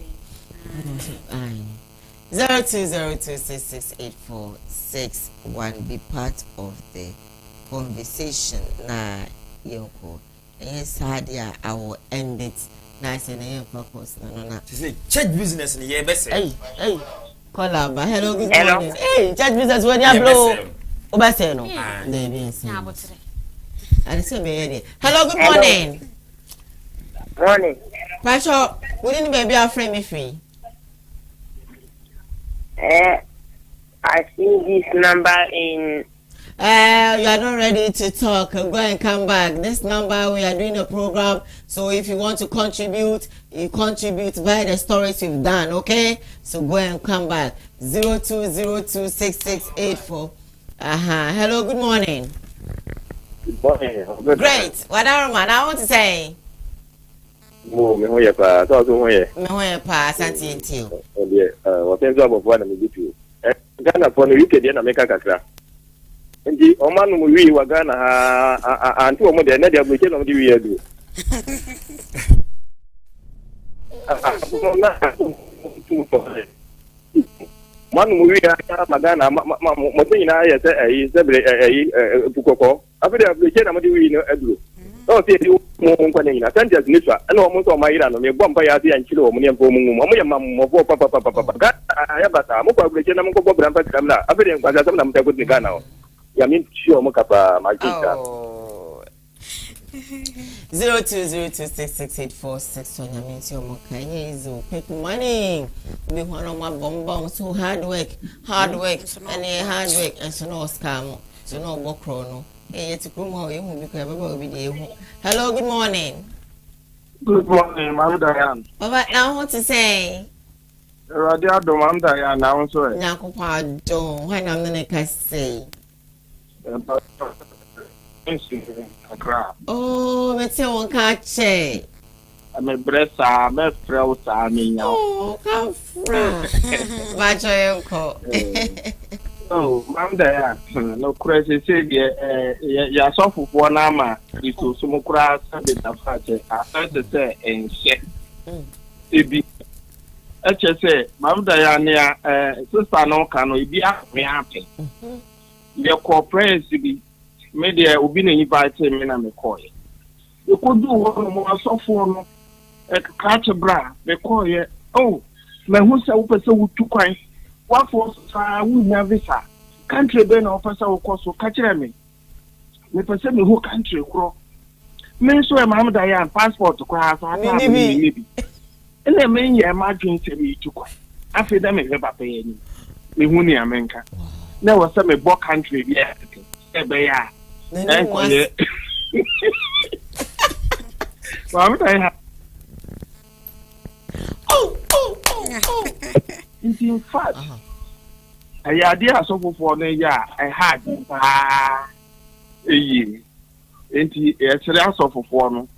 aye. 0202668461. Be part of the conversation. Na yoko. Yes, Hadia, I will end it. Nice and I focus. No. She say church business in the year best. Hey, call up. Hello, good morning. Hey, church business when you blow. Obase no. There be say. I say be hello, good morning. Morning. Pastor, wouldn't baby our friend me free? I see this number in. You are not ready to talk. Go and come back. This number we are doing a program. So if you want to contribute, you contribute via the stories you've done. Okay. So go and come back. 02026684. Hello. Good morning. Good morning. Great. What are man? I want to say. Mo me hoye pa so hoye. Me hoye pa santi ntio. O penzo abofo na me bitu. Ghana for no UK dey na make kakra. Ndi o manu mu wi wa Ghana ha antu o mo dey na dey abuje no mo dey wi adu. Manu mu wi ha magana mo tin na ye se pukoko. Afide abuje na mo dey wi no adu. No see you mo na sentence ni so na o mo so ma ira no me bomba ya se anchile o mo ne mpo mu mo ye mam mo papa ga ya bata mo kwa gbeje na mo ko bran pa kamla afede nkwa sa na mo ta good ni Ghana o ya mi sure mo kapa ma jinka 0202668461 ya mi sure mo ka yezo quick money be one of my bomba so hard work and so no scam so no bokro no. Hello, good morning. Good morning, Ma'am Diane. What now want to say? Radio do Ma'am Diane now so. Nyako pardon, when I'm gonna say. Oh, let's say one catch. I'm a bressa, I'm a froze, I mean. Oh, come from. Watch your uncle. Oh, Ma'am Diane, no crazy say ya so for na ma itu sumukura sabe da fate after say en she ebi eche say Ma'am Diane ya sister no ka no ibi ahwe ape ye corporate bi media obi na invite me na me call ye kodu wo mo asofo no ka che bra me call ye oh me hu se wo pese wo tukwan what for we never visa country be na officer wo koso ka kire me pese me who country kro me so e Ma'am Diane passport ko ha sa ta me bi ene me ye ma dwen se me tukwa afei dɛ mehwɛ papa yɛ anim mehu nea menka na wɔ sɛ mebɔ country bi a sɛ ɛbɛyɛ a ɛnkɔyɛ wɔameta ha in fact ɛyɛ adeɛ asɔfofoɔ no yɛ a ɛha ade paa ɛyie nti ɛkyerɛ asɔfofoɔ no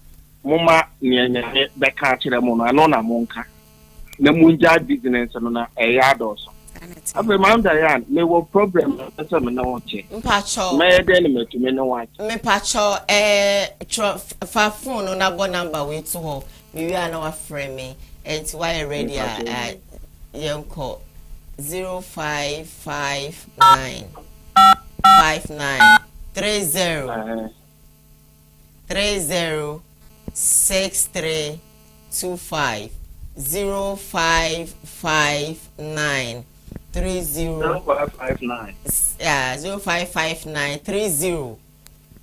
moma nea nyame bɛka akyerɛ mu no ɛno na monka na mungya business no na ɛyɛ adɔɔso afei mam Diane mewɔ problem na sɛ me ne wo kyɛ mpacho mɛyɛ dɛn ne matumi ne wo akyɛ mepacho fa phone no na bɔ number we to ho me wi ana wa frame me enti why ready a yenko 0559 59 30 30 6325 0559 0559 yeah 0559 30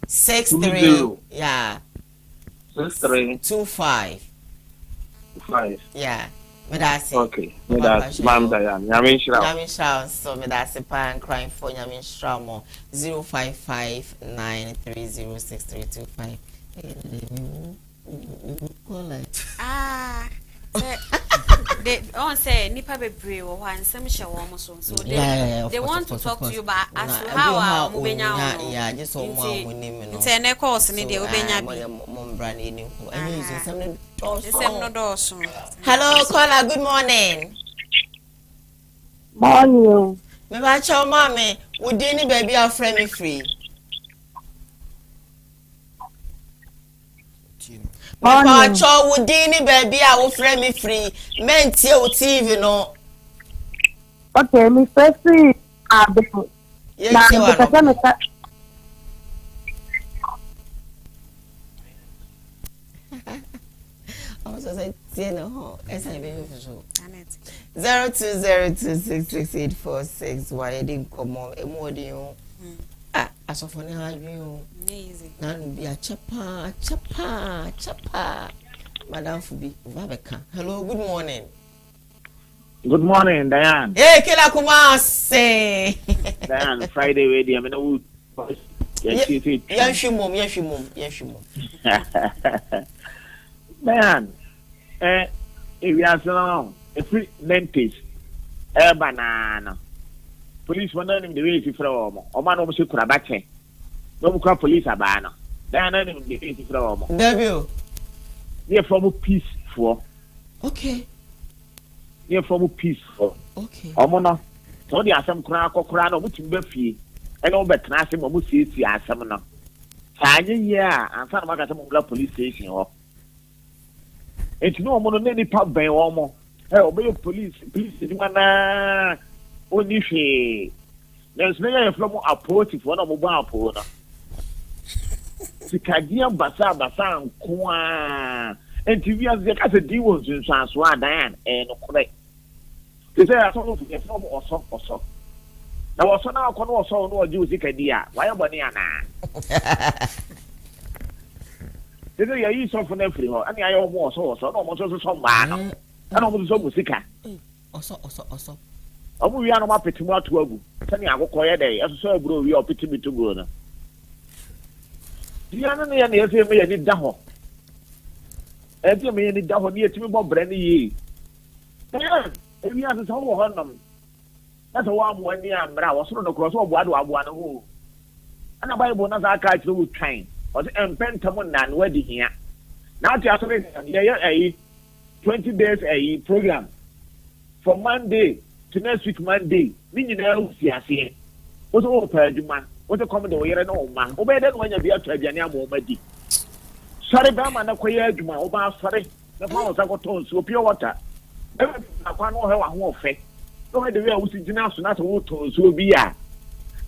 63 yeah 6325 yeah me that's it. Okay me that's mam Diane nyame nhyira so me that's it pan crying for nyame nhyira mo 0559 306325 they on say nipa bebre wo ho ansem hye wo mo so they want to talk to you about as to how ubenya yeah just on one nim no internet course ni de ubenya bi mo mbra ni ni ho any use sem no doso. Hello caller, good morning. Morning. Me ba chow mama we dey ni baby a friend me free. Papa cho wo din ni baby a wo frɛ me free mentie o TV no. Okay, me first ado. Na me pese me ka I was say tie no ho esa be me so. 0202666846 why didn't come on e mo din o. Asofo ne ha dwen o. Easy. Na no bi a chapa. Madam Fubi, Vabeka. Hello, good morning. Good morning, Diane. Hey, Kela Kumase. Diane, Friday ready. I mean, we. Yes, mom. Diane, if you are so a free dentist, banana. Police were not in the way to throw. O man almost could have backed. No more police are banner. Diane, in the way to throw. Devil. Near from peaceful. Okay. Near from peaceful. Okay. Omona. So there are some crack or crown of which Buffy and over Trasim or Mussi as some now. Yeah, and some of the police station or it's no more than any pub by almost. Hey, obey police, only she. There's no from a port if one of mobile port. Sikadia basa kwa enti as the case di won sunsan so adan no correct they say aso for from oso na oso na akọ no oso no oji sikadia why boni ana they say yi so for na free ho ani ayo mo oso no mo so ma no ana mo so musika oso omo wi ano ma petimu ato agu sani akọkọ ye dey eso so aburo wi opetimi to go na Diana ne ya na efe me ya ni da ho. Efe me ya ni da ho ni etimi bo bre ne yi. Ebi ase so wo ho nam. Na so wa mo ani amra wo so no kro so bo ado abo an ho. Ana Bible na za ka kire wo twan. O se empentam na no adi hia. Na ati aso ne ya 20 days program from Monday to next week Monday. Ni nyina usi ase. Wo so wo pa adwuma. What a common way no man. Obey that when you be a Trabiania Momadi. Sorry, Bama, no queer, Oba, sorry. The powers I got told so pure water. I can't know how I won't fake. No matter where we see Janus, not a water, so be I.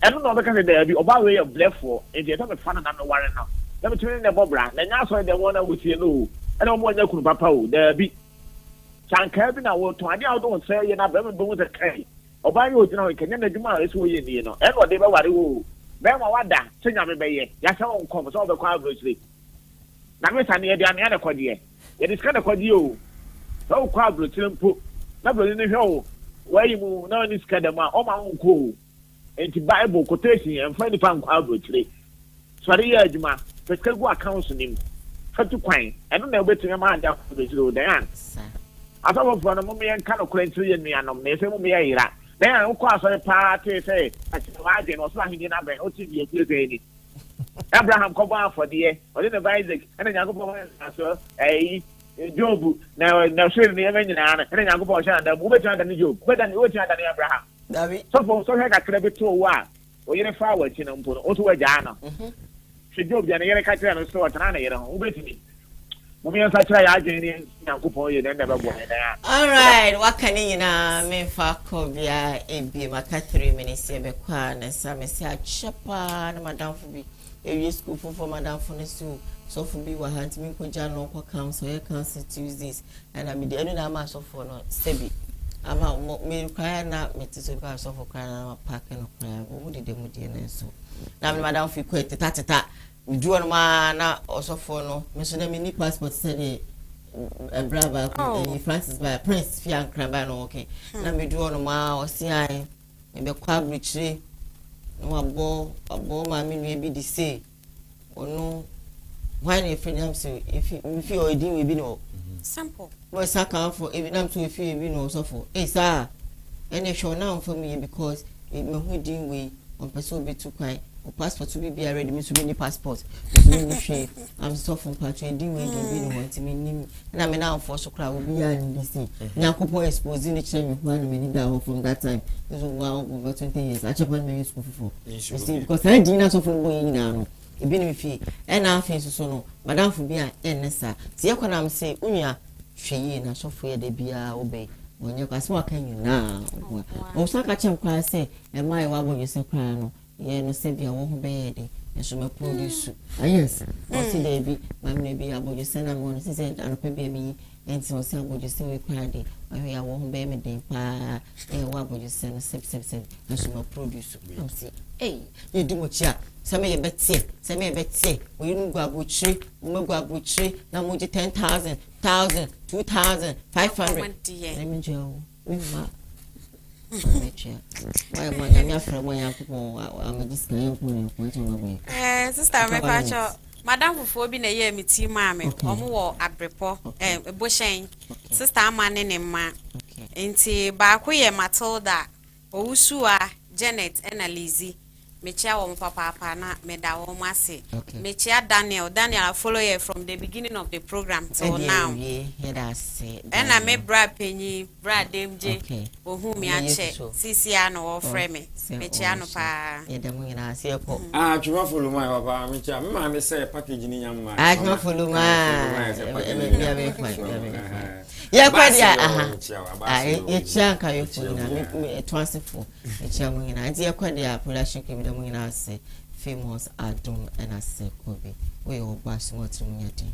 I don't know because there be Oba way of left for, and you have a fun and no warrant now. Let me turn the Bobra, then that's why they want with you know. I don't want you to papa, there be. San Cabin, I will to I don't say you're not very good with a K. Oba, you know, can never do my way, you know, and what they were. Bema wada senya me beye ya se won kom so be kwa abrosire na me sane dia me na kwade ye diska na kwade o so kwa abrosire mpo na bro ni hwe o where you move now in this kadama o ma nko enti bible quotation and find fan kwa abotire so ari ya adwuma peke go account nim fatu kwan eno na obetu ma anda ko betire dan asaba fo na mo me kan okra ntiri ye nuanom na efe mo me yira dan ko asore party say achiwaje no so ahidi na be o ti bi ekire ni Abraham ko ba for de o de Isaac ena Yakob so Job na shiri ni eme nyina na ena Yakob sha da bu betu anda ni Job betu anda o ti anda ni Abraham David so for so he ka kra betu o wa o yere fa wa chi na mpo o to wa ja na she Job ya na yere ka kra no so tana na yere ho o betu ni mo mi ansa kra ya ajen ni Yakob ye na ba bo na all right wakani nyina me fa ko bia ebi maka 3 minutes e be kwa na sa me se achepa na madam fu bi e school for madam fu ne so fu bi wa hanti mi ko ja no ko council ye council Tuesdays and I me dey na ma so for no sebi ama me require na me ti so ba so for kwa na park no kwa wo de dem de na so na me madam fu ko teta duo no ma na osofo no me so na me ni passport say dey brava Francis by Prince Fian Kraba no okay na me duo no ma o si ai me be kwa brichire no abo ma me no bi di say ono why na freedom so if you already we be no simple we saka for if nam so if you be no so for sir any show now for me because me who din we on person be too quiet passport to be ready me to be passport me I'm so from patron din we be no want me nim na me now for so crowd we be and this thing Nyankopon exposing the change me when me need that from that time this was over 20 years I just want me school for you see because I didn't so from boy now e be no fi e na afin so no madam fu bia enesa tie kwana am say unya hweyi na so fu ye de bia obey onye kwase wa kan nyina o so ka chem kwa say e mai wa bo yese kwa no ye no se bia wo ho be de so me produce yes o si de bi mam ne bi abo yese na mo se se an pe bi mi enti o se abo yese we kwa de ahwe ya wo ho be me de pa e wa abo yese no sep so me produce am say you do much ya some me betie we you go abuchi we go abuchi na mo 10,000 1,000 2,000 500 let me jo me ma why mo na me afra mo ya ko am this kind of mo ko to no sister me pacho madam fufo bi na ye mi ti ma me omo wo abrepo eboshen sister amane ne ma enti ba ko ye Matilda owusua Janet and Lizzie Mechia wo papa na meda wo mase Mechia Daniel I follow you from the beginning of the program till now and I me bra penyi bra demje ohu mi ache sisia no wo frɛ me Mechia no pa ye dem nyina ase ko twuma follow my papa Mechia me ma me say package ni nyam ma twuma follow ma bia be ya kwa dia ye chianka yo funa me twansefo ye chiamu nyina nti ye kwa dia production ke me nyina ase famous Adom and ase Kobe we o basu mo tru nyati